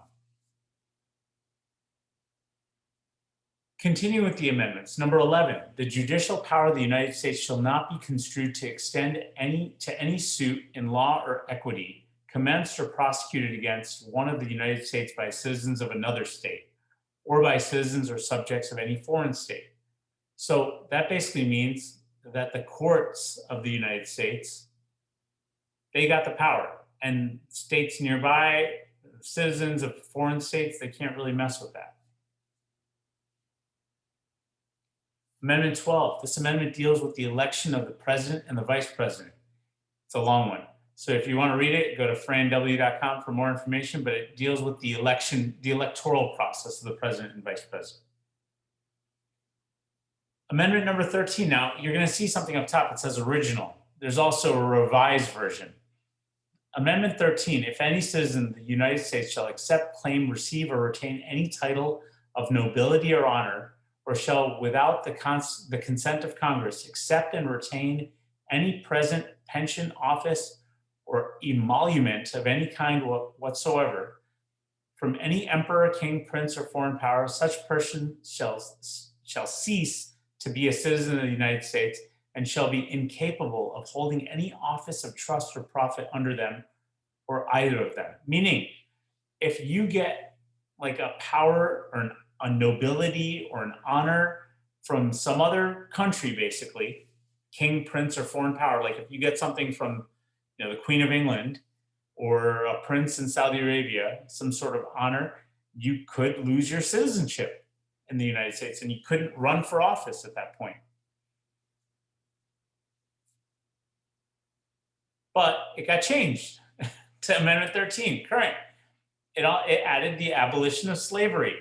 Continue with the amendments. Number 11, the judicial power of the United States shall not be construed to extend to any suit in law or equity commenced or prosecuted against one of the United States by citizens of another state, or by citizens or subjects of any foreign state. So that basically means that the courts of the United States, they got the power, and states nearby, citizens of foreign states, they can't really mess with that. Amendment 12, this amendment deals with the election of the president and the vice president. It's a long one. So if you want to read it, go to franw.com for more information, but it deals with the election, the electoral process of the president and vice president. Amendment number 13, now you're going to see something up top that says original. There's also a revised version. Amendment 13, if any citizen of the United States shall accept, claim, receive, or retain any title of nobility or honor, or shall, without the consent of Congress, accept and retain any present, pension, office, or emolument of any kind whatsoever, from any emperor, king, prince, or foreign power, such person shall cease to be a citizen of the United States and shall be incapable of holding any office of trust or profit under them or either of them. Meaning, if you get like a power or a nobility or an honor from some other country, basically, king, prince, or foreign power, like if you get something from the Queen of England or a prince in Saudi Arabia, some sort of honor, you could lose your citizenship in the United States and you couldn't run for office at that point. But it got changed to Amendment 13, current. It added the abolition of slavery.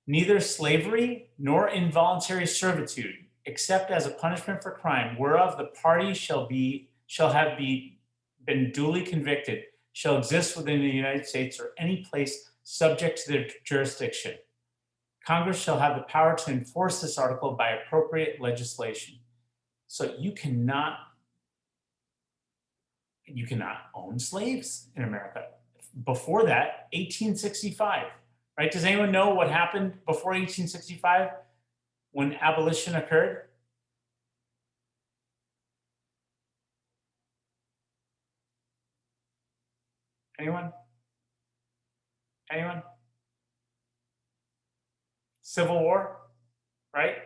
Neither slavery nor involuntary servitude, except as a punishment for crime, whereof the party shall have been duly convicted, shall exist within the United States or any place subject to their jurisdiction. Congress shall have the power to enforce this article by appropriate legislation. So you cannot own slaves in America. Before that, 1865, right? Does anyone know what happened before 1865 when abolition occurred? Anyone? Anyone? Civil War, right?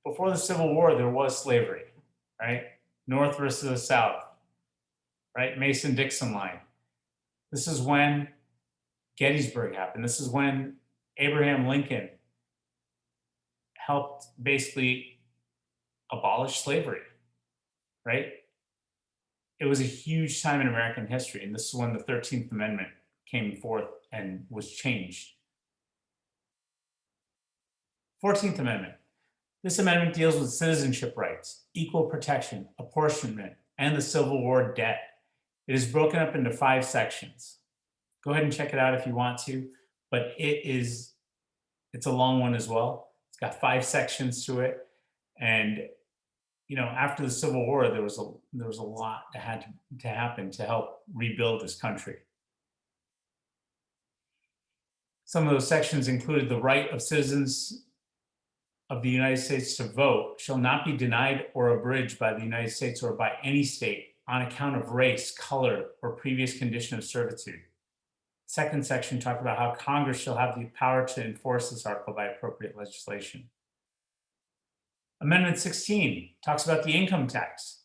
Before the Civil War, there was slavery, right? North versus the South, right? Mason-Dixon line. This is when Gettysburg happened. This is when Abraham Lincoln helped basically abolish slavery, right? It was a huge time in American history, and this is when the 13th Amendment came forth and was changed. 14th Amendment. This amendment deals with citizenship rights, equal protection, apportionment, and the Civil War debt. It is broken up into 5 sections. Go ahead and check it out if you want to, but it's a long one as well. It's got 5 sections to it. And, you know, after the Civil War, there was a lot that had to happen to help rebuild this country. Some of those sections included the right of citizens of the United States to vote shall not be denied or abridged by the United States or by any state on account of race, color, or previous condition of servitude. Second section talked about how Congress shall have the power to enforce this article by appropriate legislation. Amendment 16 talks about the income tax.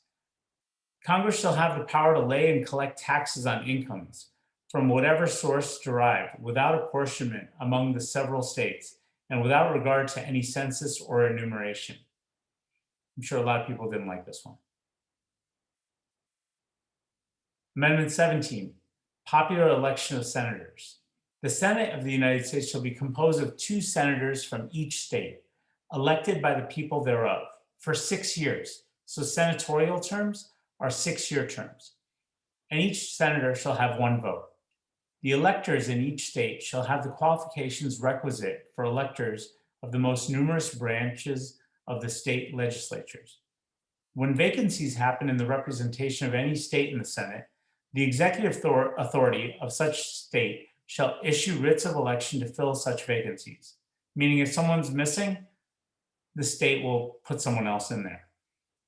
Congress shall have the power to lay and collect taxes on incomes from whatever source derived without apportionment among the several states and without regard to any census or enumeration. I'm sure a lot of people didn't like this one. Amendment 17, popular election of senators. The Senate of the United States shall be composed of 2 senators from each state, elected by the people thereof, for 6 years. So senatorial terms are 6-year terms. And each senator shall have 1 vote. The electors in each state shall have the qualifications requisite for electors of the most numerous branches of the state legislatures. When vacancies happen in the representation of any state in the Senate, the executive authority of such state shall issue writs of election to fill such vacancies. Meaning if someone's missing, the state will put someone else in there.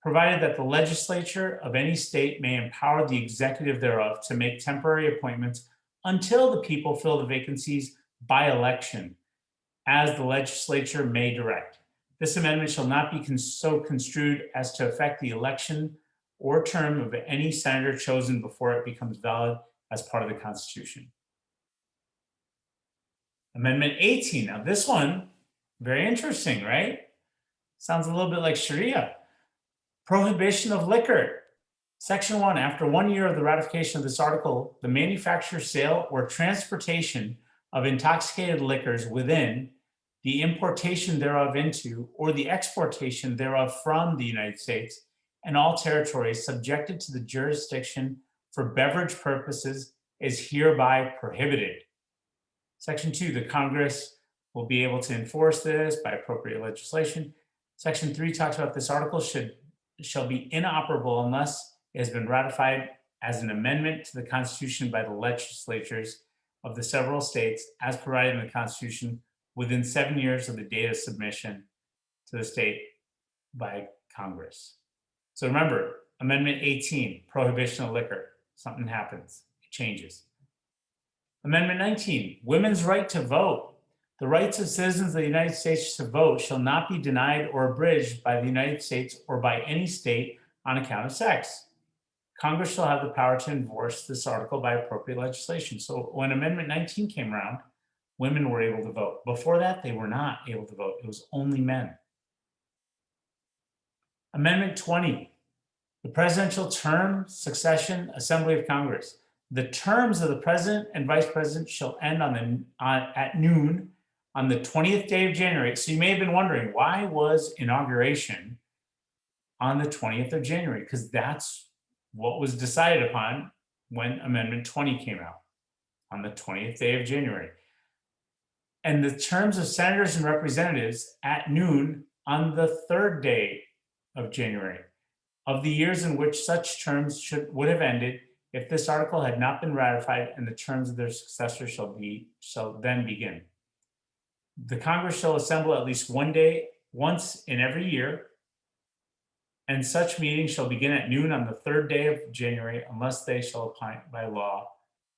Provided that the legislature of any state may empower the executive thereof to make temporary appointments until the people fill the vacancies by election, as the legislature may direct. This amendment shall not be so construed as to affect the election or term of any senator chosen before it becomes valid as part of the Constitution. Amendment 18, now this one, very interesting, right? Sounds a little bit like Sharia. Prohibition of liquor. Section 1, after 1 year of the ratification of this article, the manufacture, sale, or transportation of intoxicated liquors within, the importation thereof into, or the exportation thereof from the United States and all territories subjected to the jurisdiction for beverage purposes is hereby prohibited. Section 2, the Congress will be able to enforce this by appropriate legislation. Section 3 talks about this article shall be inoperable unless it has been ratified as an amendment to the Constitution by the legislatures of the several states as provided in the Constitution within 7 years of the date of submission to the state by Congress. So remember, Amendment 18, prohibition of liquor. Something happens, it changes. Amendment 19, women's right to vote. The rights of citizens of the United States to vote shall not be denied or abridged by the United States or by any state on account of sex. Congress shall have the power to enforce this article by appropriate legislation. So when Amendment 19 came around, women were able to vote. Before that, they were not able to vote. It was only men. Amendment 20, the presidential term, succession, assembly of Congress. The terms of the president and vice president shall end at noon on the 20th day of January. So you may have been wondering, why was inauguration on the 20th of January? Because that's what was decided upon when Amendment 20 came out, on the 20th day of January. And the terms of senators and representatives at noon on the 3rd day of January of the years in which such terms would have ended if this article had not been ratified, and the terms of their successors shall then begin. The Congress shall assemble at least once in every year, and such meeting shall begin at noon on the 3rd day of January unless they shall appoint by law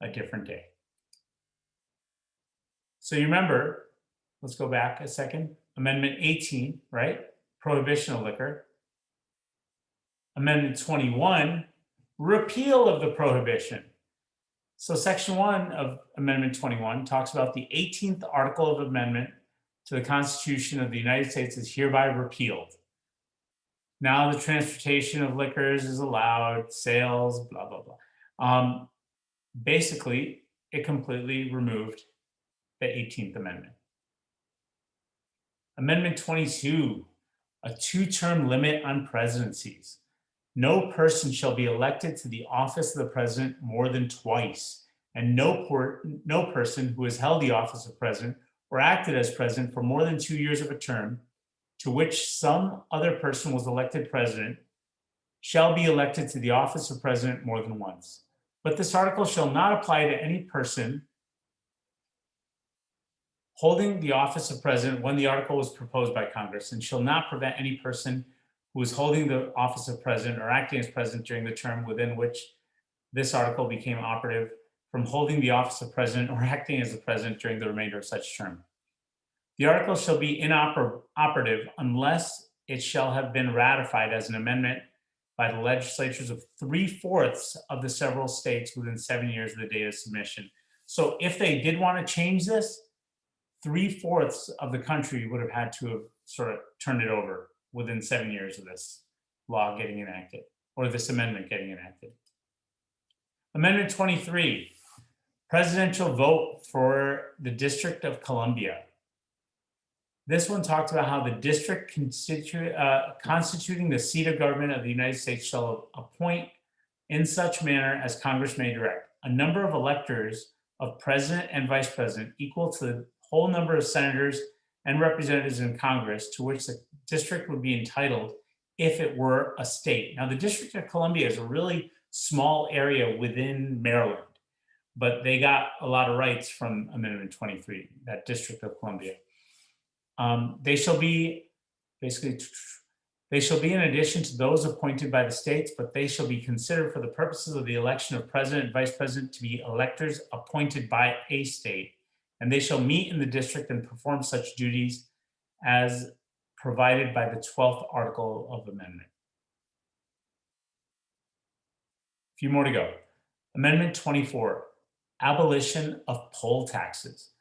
a different day. So you remember, let's go back a second, Amendment 18, right? Prohibition of liquor. Amendment 21, repeal of the prohibition. So Section 1 of Amendment 21 talks about the 18th article of amendment to the Constitution of the United States is hereby repealed. Now the transportation of liquors is allowed, sales, blah, blah, blah. Basically, it completely removed the 18th Amendment. Amendment 22, a 2-term limit on presidencies. No person shall be elected to the office of the president more than twice, and no person who has held the office of president or acted as president for more than 2 years of a term to which some other person was elected president shall be elected to the office of president more than once. But this article shall not apply to any person holding the office of president when the article was proposed by Congress, and shall not prevent any person who is holding the office of president or acting as president during the term within which this article became operative from holding the office of president or acting as the president during the remainder of such term. The article shall be inoperative unless it shall have been ratified as an amendment by the legislatures of 3/4 of the several states within 7 years of the date of submission. So if they did want to change this, 3/4 of the country would have had to have sort of turned it over within 7 years of this law getting enacted, or this amendment getting enacted. Amendment 23, presidential vote for the District of Columbia. This one talked about how the district constituting the seat of government of the United States shall appoint in such manner as Congress may direct a number of electors of president and vice president equal to the whole number of senators and representatives in Congress to which the district would be entitled if it were a state. Now, the District of Columbia is a really small area within Maryland, but they got a lot of rights from Amendment 23, that District of Columbia. They shall be in addition to those appointed by the states, but they shall be considered for the purposes of the election of president and vice president to be electors appointed by a state, and they shall meet in the district and perform such duties as provided by the 12th article of amendment. A few more to go. Amendment 24, abolition of poll taxes.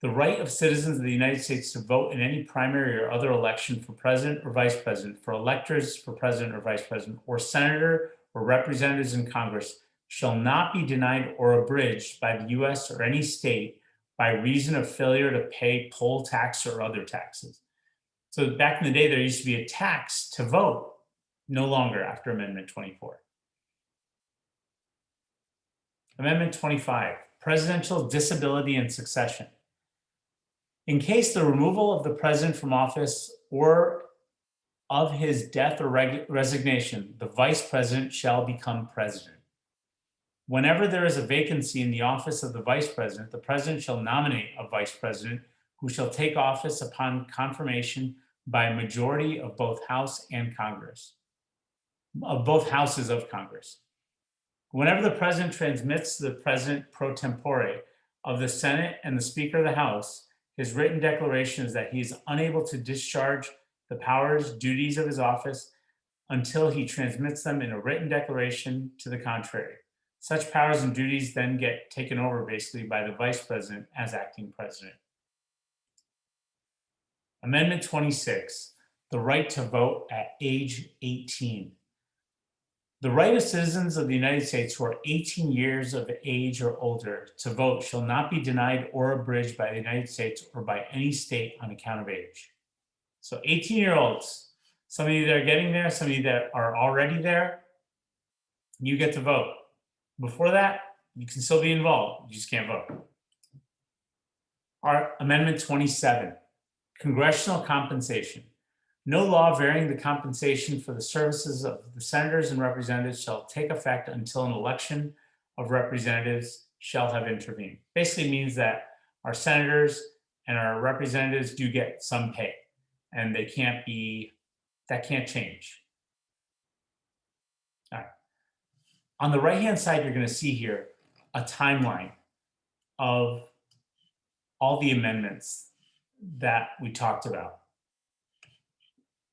The right of citizens of the United States to vote in any primary or other election for president or vice president, for electors for president or vice president, or senator or representatives in Congress shall not be denied or abridged by the US or any state by reason of failure to pay poll tax or other taxes. So back in the day, there used to be a tax to vote, no longer after Amendment 24. Amendment 25, presidential disability and succession. In case the removal of the president from office or of his death or resignation, the vice president shall become president. Whenever there is a vacancy in the office of the vice president, the president shall nominate a vice president who shall take office upon confirmation by a majority of both House and Congress, of both houses of Congress. Whenever the president transmits to the president pro tempore of the Senate and the Speaker of the House his written declaration is that he is unable to discharge the powers, duties of his office until he transmits them in a written declaration to the contrary. Such powers and duties then get taken over basically by the vice president as acting president. Amendment 26, the right to vote at age 18. The right of citizens of the United States who are 18 years of age or older to vote shall not be denied or abridged by the United States or by any state on account of age. So 18-year-olds, some of you that are getting there, some of you that are already there, you get to vote. Before that, you can still be involved, you just can't vote. Our Amendment 27, congressional compensation. No law varying the compensation for the services of the senators and representatives shall take effect until an election of representatives shall have intervened. Basically means that our senators and our representatives do get some pay, and they can't be, that can't change. All right. On the right-hand side, you're going to see here a timeline of all the amendments that we talked about.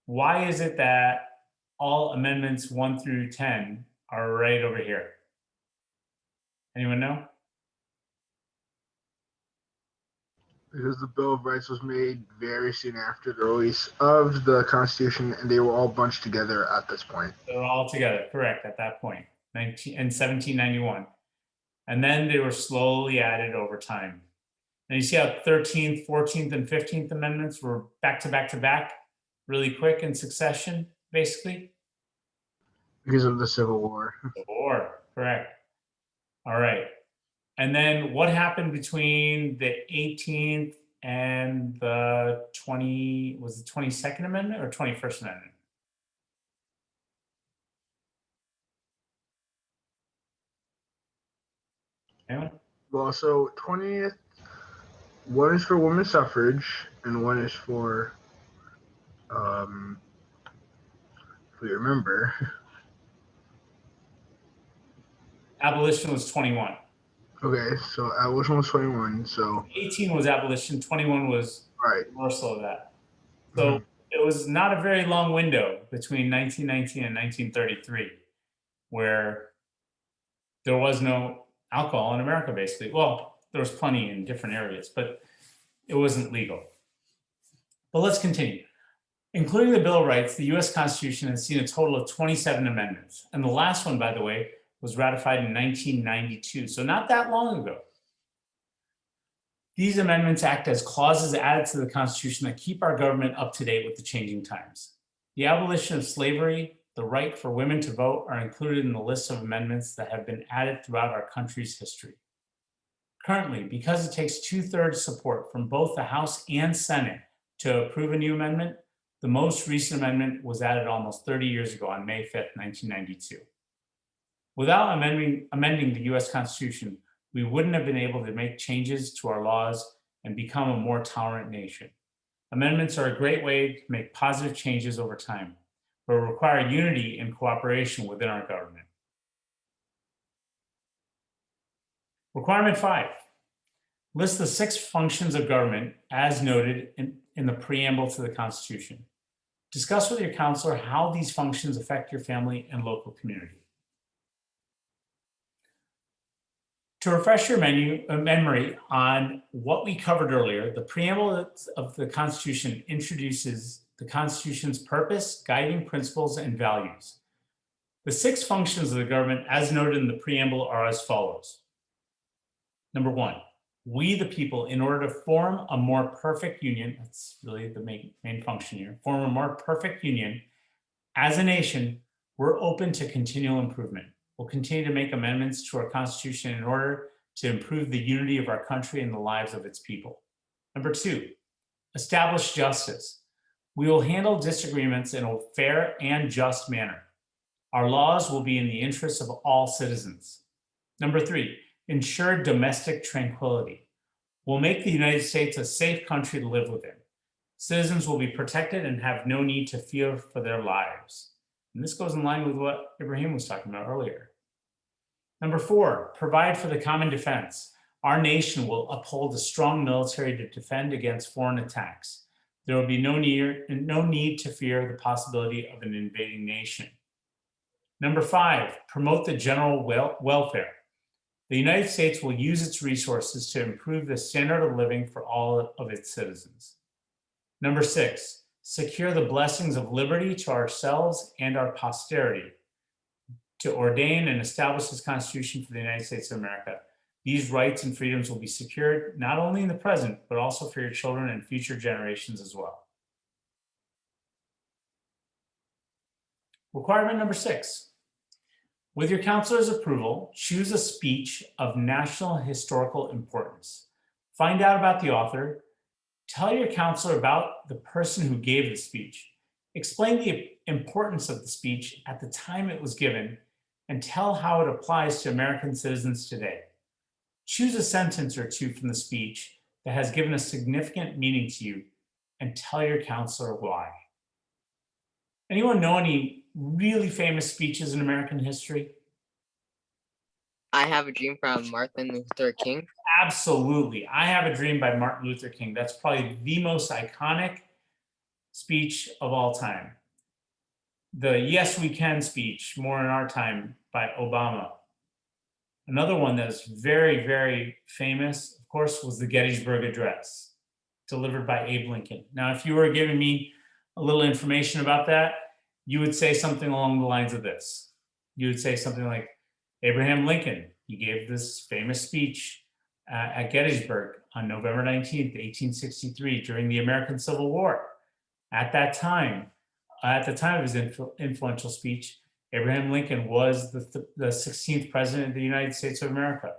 Why is it that all amendments 1 through 10 are right over here? Anyone know? Because the Bill of Rights was made very soon after the release of the Constitution, and they were all bunched together at this point. They were all together, correct, at that point, in 1791. And then they were slowly added over time. And you see how 13th, 14th, and 15th amendments were back to back to back, really quick in succession, basically? Because of the Civil War. War, correct. All right. And then what happened between the 18th and the 22nd Amendment or 21st Amendment? Anyone? Well, so 20th, one is for women's suffrage and one is for, if we remember. Abolition was 21. Okay, so abolition was 21, so. 18 was abolition, 21 was right. reversal of that. So it was not a very long window between 1919 and 1933 where there was no alcohol in America, basically. Well, there was plenty in different areas, but it wasn't legal. But let's continue. Including the Bill of Rights, the US Constitution has seen a total of 27 amendments. And the last one, by the way, was ratified in 1992, so not that long ago. These amendments act as clauses added to the Constitution that keep our government up to date with the changing times. The abolition of slavery, the right for women to vote are included in the list of amendments that have been added throughout our country's history. Currently, because it takes 2/3 support from both the House and Senate to approve a new amendment, the most recent amendment was added almost 30 years ago on May 5th, 1992. Without amending the US Constitution, we wouldn't have been able to make changes to our laws and become a more tolerant nation. Amendments are a great way to make positive changes over time, but require unity and cooperation within our government. Requirement 5, list the 6 functions of government as noted in the preamble to the Constitution. Discuss with your counselor how these functions affect your family and local community. To refresh your memory on what we covered earlier, the preamble of the Constitution introduces the Constitution's purpose, guiding principles, and values. The 6 functions of the government, as noted in the preamble, are as follows. Number 1, we the people, in order to form a more perfect union, that's really the main function here, form a more perfect union, as a nation, we're open to continual improvement. We'll continue to make amendments to our Constitution in order to improve the unity of our country and the lives of its people. Number 2, establish justice. We will handle disagreements in a fair and just manner. Our laws will be in the interests of all citizens. Number 3, ensure domestic tranquility. We'll make the United States a safe country to live within. Citizens will be protected and have no need to fear for their lives. And this goes in line with what Ibrahim was talking about earlier. Number 4, provide for the common defense. Our nation will uphold a strong military to defend against foreign attacks. There will be no need to fear the possibility of an invading nation. Number 5, promote the general welfare. The United States will use its resources to improve the standard of living for all of its citizens. Number 6, secure the blessings of liberty to ourselves and our posterity. To ordain and establish this Constitution for the United States of America. These rights and freedoms will be secured not only in the present, but also for your children and future generations as well. Requirement number 6. With your counselor's approval, choose a speech of national historical importance. Find out about the author. Tell your counselor about the person who gave the speech. Explain the importance of the speech at the time it was given, and tell how it applies to American citizens today. Choose a sentence or two from the speech that has given a significant meaning to you, and tell your counselor why. Anyone know any really famous speeches in American history? I Have a Dream from Martin Luther King. Absolutely. I Have a Dream by Martin Luther King. That's probably the most iconic speech of all time. The Yes We Can speech, more in our time, by Obama. Another one that's very, very famous, of course, was the Gettysburg Address, delivered by Abe Lincoln. Now, if you were giving me a little information about that, you would say something along the lines of this. You would say something like, Abraham Lincoln, he gave this famous speech at Gettysburg on November 19th, 1863, during the American Civil War. At the time of his influential speech, Abraham Lincoln was the 16th president of the United States of America.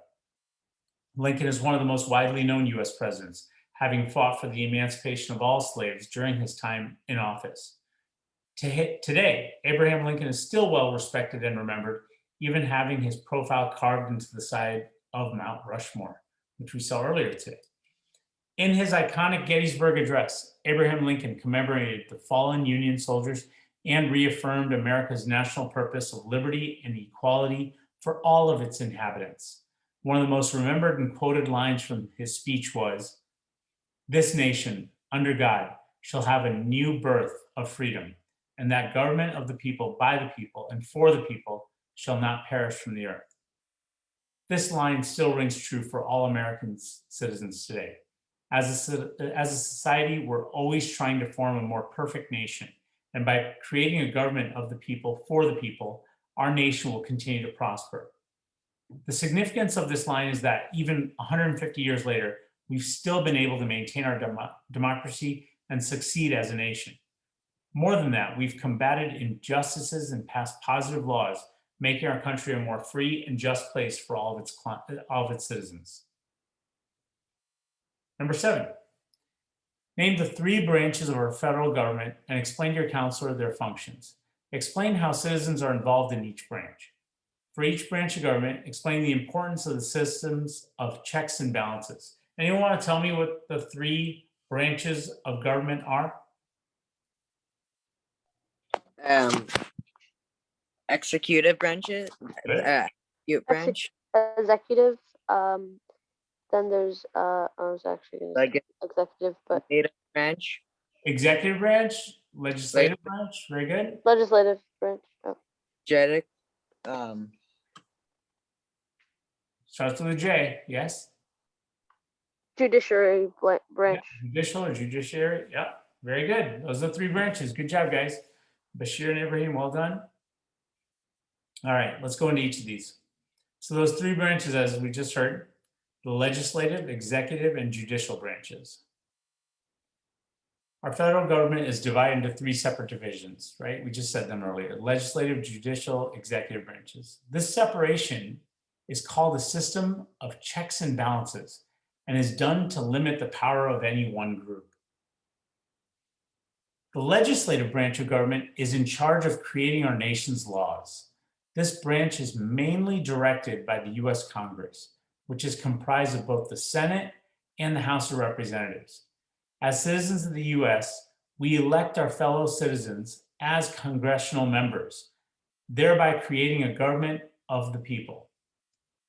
Lincoln is one of the most widely known US presidents, having fought for the emancipation of all slaves during his time in office. Today, Abraham Lincoln is still well respected and remembered, even having his profile carved into the side of Mount Rushmore, which we saw earlier today. In his iconic Gettysburg Address, Abraham Lincoln commemorated the fallen Union soldiers and reaffirmed America's national purpose of liberty and equality for all of its inhabitants. One of the most remembered and quoted lines from his speech was, "This nation, under God, shall have a new birth of freedom, and that government of the people, by the people, and for the people shall not perish from the earth." This line still rings true for all American citizens today. As a society, we're always trying to form a more perfect nation. And by creating a government of the people, for the people, our nation will continue to prosper. The significance of this line is that even 150 years later, we've still been able to maintain our democracy and succeed as a nation. More than that, we've combated injustices and passed positive laws, making our country a more free and just place for all of its citizens. Number 7, name the 3 branches of our federal government and explain to your counselor their functions. Explain how citizens are involved in each branch. For each branch of government, explain the importance of the systems of checks and balances. Anyone want to tell me what the 3 branches of government are? Executive branches, branch, Executive. Then there's I was actually gonna say executive, but legislative branch, Executive branch, legislative branch, very good. legislative branch. Oh. judicial, Starts with a J, yes? Judiciary branch. Yeah, judicial or judiciary, yeah, very good. Those are the 3 branches. Good job, guys. Bashir and Ibrahim, well done. All right, let's go into each of these. So those 3 branches, as we just heard, the legislative, executive, and judicial branches. Our federal government is divided into 3 separate divisions, right? We just said them earlier, legislative, judicial, executive branches. This separation is called a system of checks and balances and is done to limit the power of any one group. The legislative branch of government is in charge of creating our nation's laws. This branch is mainly directed by the US Congress, which is comprised of both the Senate and the House of Representatives. As citizens of the US, we elect our fellow citizens as congressional members, thereby creating a government of the people.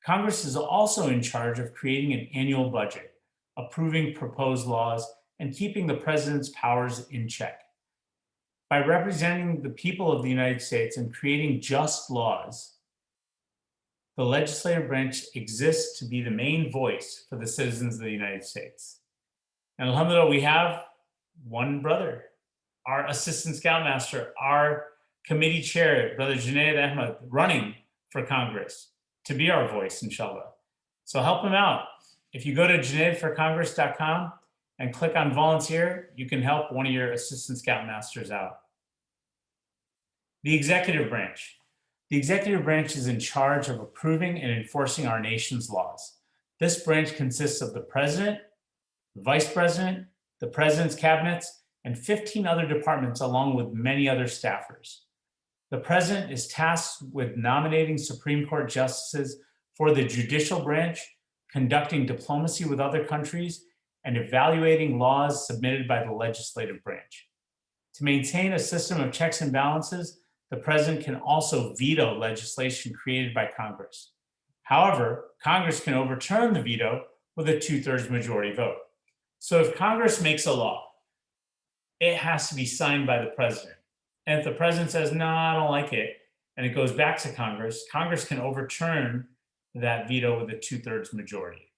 Congress is also in charge of creating an annual budget, approving proposed laws, and keeping the president's powers in check. By representing the people of the United States and creating just laws, the legislative branch exists to be the main voice for the citizens of the United States. And alhamdulillah, we have one brother, our assistant scoutmaster, our committee chair, Brother Junaid Ahmed, running for Congress to be our voice, inshallah. So help him out. If you go to junaidforcongress.com and click on volunteer, you can help one of your assistant scoutmasters out. The executive branch. The executive branch is in charge of approving and enforcing our nation's laws. This branch consists of the president, the vice president, the president's cabinets, and 15 other departments, along with many other staffers. The president is tasked with nominating Supreme Court justices for the judicial branch, conducting diplomacy with other countries, and evaluating laws submitted by the legislative branch. To maintain a system of checks and balances, the president can also veto legislation created by Congress. However, Congress can overturn the veto with a 2/3 majority vote. So if Congress makes a law, it has to be signed by the president. And if the president says, no, I don't like it, and it goes back to Congress, Congress can overturn that veto with a 2/3 majority.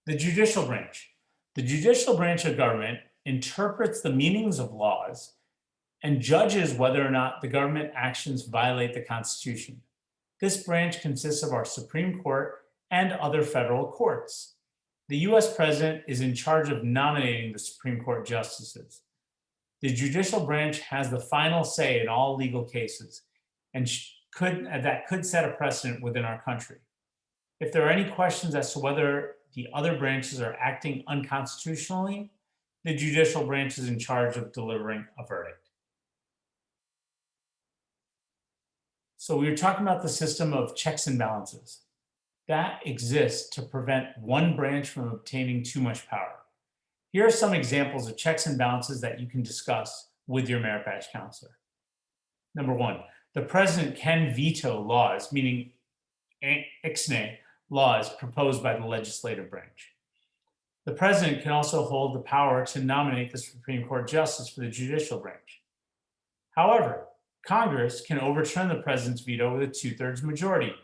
The judicial branch. The judicial branch of government interprets the meanings of laws and judges whether or not the government actions violate the Constitution. This branch consists of our Supreme Court and other federal courts. The US president is in charge of nominating the Supreme Court justices. The judicial branch has the final say in all legal cases and that could set a precedent within our country. If there are any questions as to whether the other branches are acting unconstitutionally, the judicial branch is in charge of delivering a verdict. So we were talking about the system of checks and balances. That exists to prevent one branch from obtaining too much power. Here are some examples of checks and balances that you can discuss with your merit badge counselor. Number one, the president can veto laws, meaning ixnay laws proposed by the legislative branch. The president can also hold the power to nominate the Supreme Court justice for the judicial branch. However, Congress can overturn the president's veto with a 2/3 majority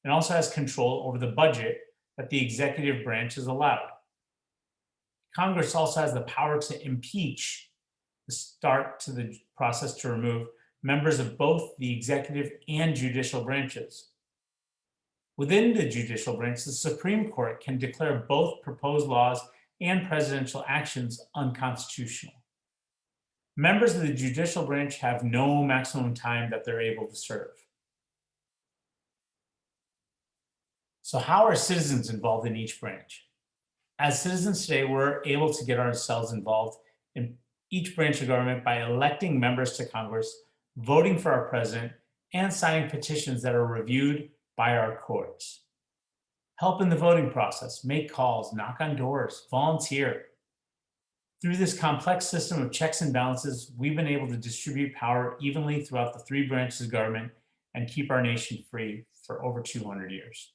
and also has control over the budget that the executive branch is allowed. Congress also has the power to impeach, the start to the process to remove members of both the executive and judicial branches. Within the judicial branch, the Supreme Court can declare both proposed laws and presidential actions unconstitutional. Members of the judicial branch have no maximum time that they're able to serve. So how are citizens involved in each branch? As citizens today, we're able to get ourselves involved in each branch of government by electing members to Congress, voting for our president, and signing petitions that are reviewed by our courts. Help in the voting process, make calls, knock on doors, volunteer. Through this complex system of checks and balances, we've been able to distribute power evenly throughout the three branches of government and keep our nation free for over 200 years.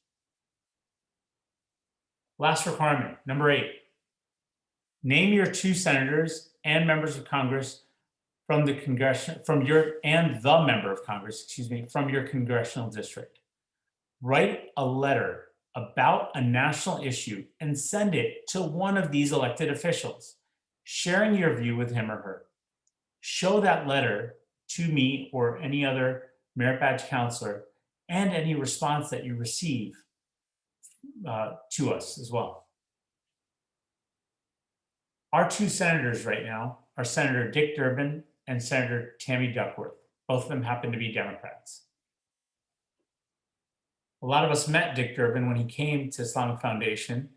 Last requirement, number 8. Name your 2 senators and members of Congress from the congressional, from your congressional district. Write a letter about a national issue and send it to one of these elected officials, sharing your view with him or her. Show that letter to me or any other merit badge counselor and any response that you receive to us as well. Our 2 senators right now are Senator Dick Durbin and Senator Tammy Duckworth. Both of them happen to be Democrats. A lot of us met Dick Durbin when he came to Islamic Foundation.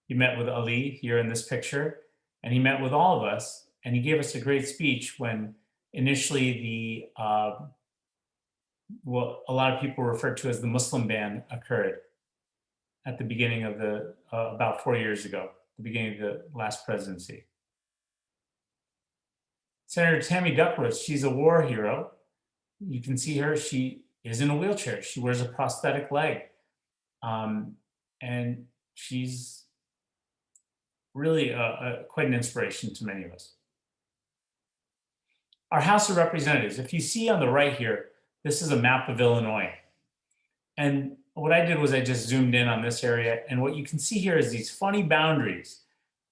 He met with Ali here in this picture, and he met with all of us, and he gave us a great speech when initially what a lot of people refer to as the Muslim ban occurred at the beginning of the, about 4 years ago, the beginning of the last presidency. Senator Tammy Duckworth, she's a war hero. You can see her, she is in a wheelchair. She wears a prosthetic leg. And she's really quite an inspiration to many of us. Our House of Representatives, if you see on the right here, this is a map of Illinois. And what I did was I just zoomed in on this area, and what you can see here is these funny boundaries.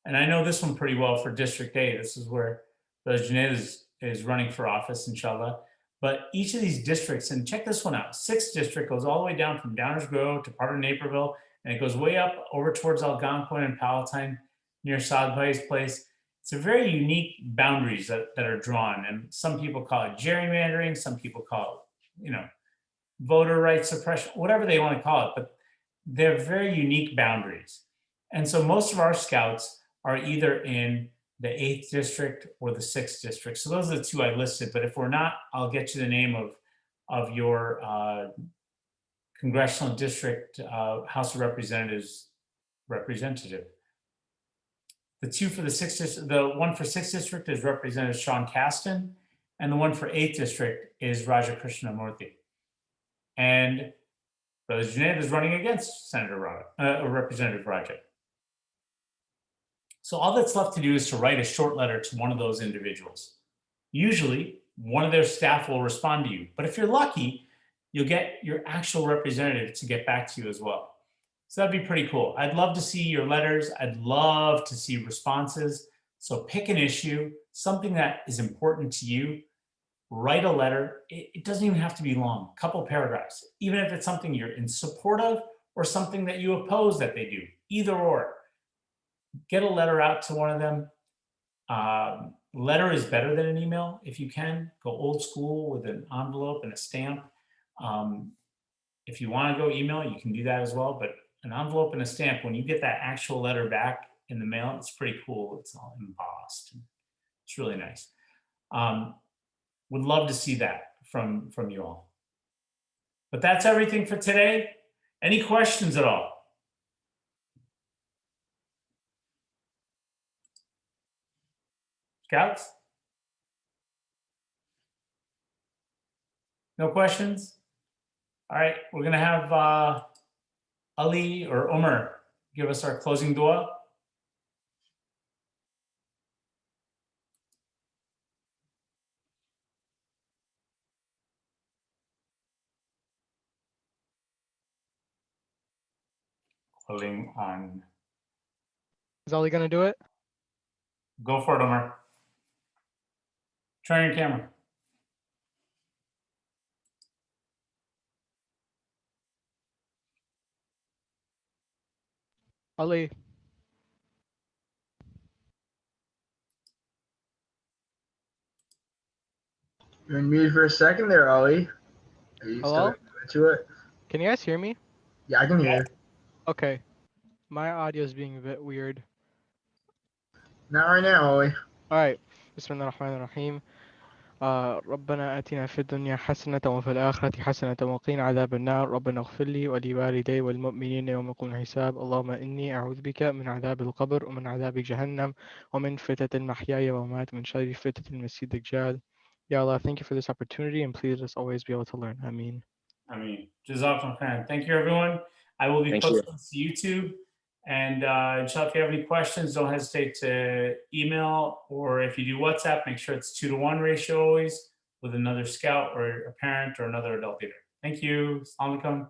And I know this one pretty well for District A. This is where Brother Junaid is running for office, inshallah. But each of these districts, and check this one out, 6th district goes all the way down from Downers Grove to part of Naperville, and it goes way up over towards Algonquin and Palatine near Saad Bhai's place. It's a very unique boundaries that are drawn, and some people call it gerrymandering, some people call it, voter rights suppression, whatever they want to call it, but they're very unique boundaries. And so most of our scouts are either in the 8th district or the 6th district. So those are the 2 I listed, but if we're not, I'll get you the name of your congressional district House of Representatives representative. The 2 for the 6th district, the one for 6th district is Representative Sean Caston, and the one for 8th district is Raja Krishnamurthy. And Brother Junaid is running against Representative Raja. So all that's left to do is to write a short letter to one of those individuals. Usually, one of their staff will respond to you. But if you're lucky, you'll get your actual representative to get back to you as well. So that'd be pretty cool. I'd love to see your letters. I'd love to see responses. So pick an issue, something that is important to you. Write a letter. It doesn't even have to be long, a couple paragraphs, even if it's something you're in support of or something that you oppose that they do, either or. Get a letter out to one of them. Letter is better than an email if you can. Go old school with an envelope and a stamp. If you want to go email, you can do that as well. But an envelope and a stamp, when you get that actual letter back in the mail, it's pretty cool. It's all embossed. It's really nice. Would love to see that from you all. But that's everything for today. Any questions at all? Scouts? No questions? All right, we're gonna have Ali or Umar give us our closing dua. Closing on. Is Ali gonna do it? Go for it, Umar. Turn your camera. Ali. You're muted for a second there, Ollie. Are you Hello? still into it? Can you guys hear me? Yeah, I can hear you. Okay. My audio is being a bit weird. Not right now, Ollie. Alright. Bismillahirrahmanirrahim. ربنا آتنا في الدنيا حسنة وفي الآخرة حسنة وقنا عذاب النار ربنا اغفر لي ولوالدي والمؤمنين يوم يقوم الحساب اللهم إني أعوذ بك من عذاب القبر ومن عذاب جهنم ومن فتنة المحيا والممات من شر فتنة المسيح الدجال. Ya Allah, thank you for this opportunity and please let us always be able to learn. Ameen. Jazakallah khairan. Thank you, everyone. I will be Thank posting this to YouTube. And inshallah, if you have any questions, don't hesitate to email, or if you do WhatsApp, make sure it's 2-to-1 ratio always with another scout or a parent or another adult leader. Thank you. Assalamualaikum.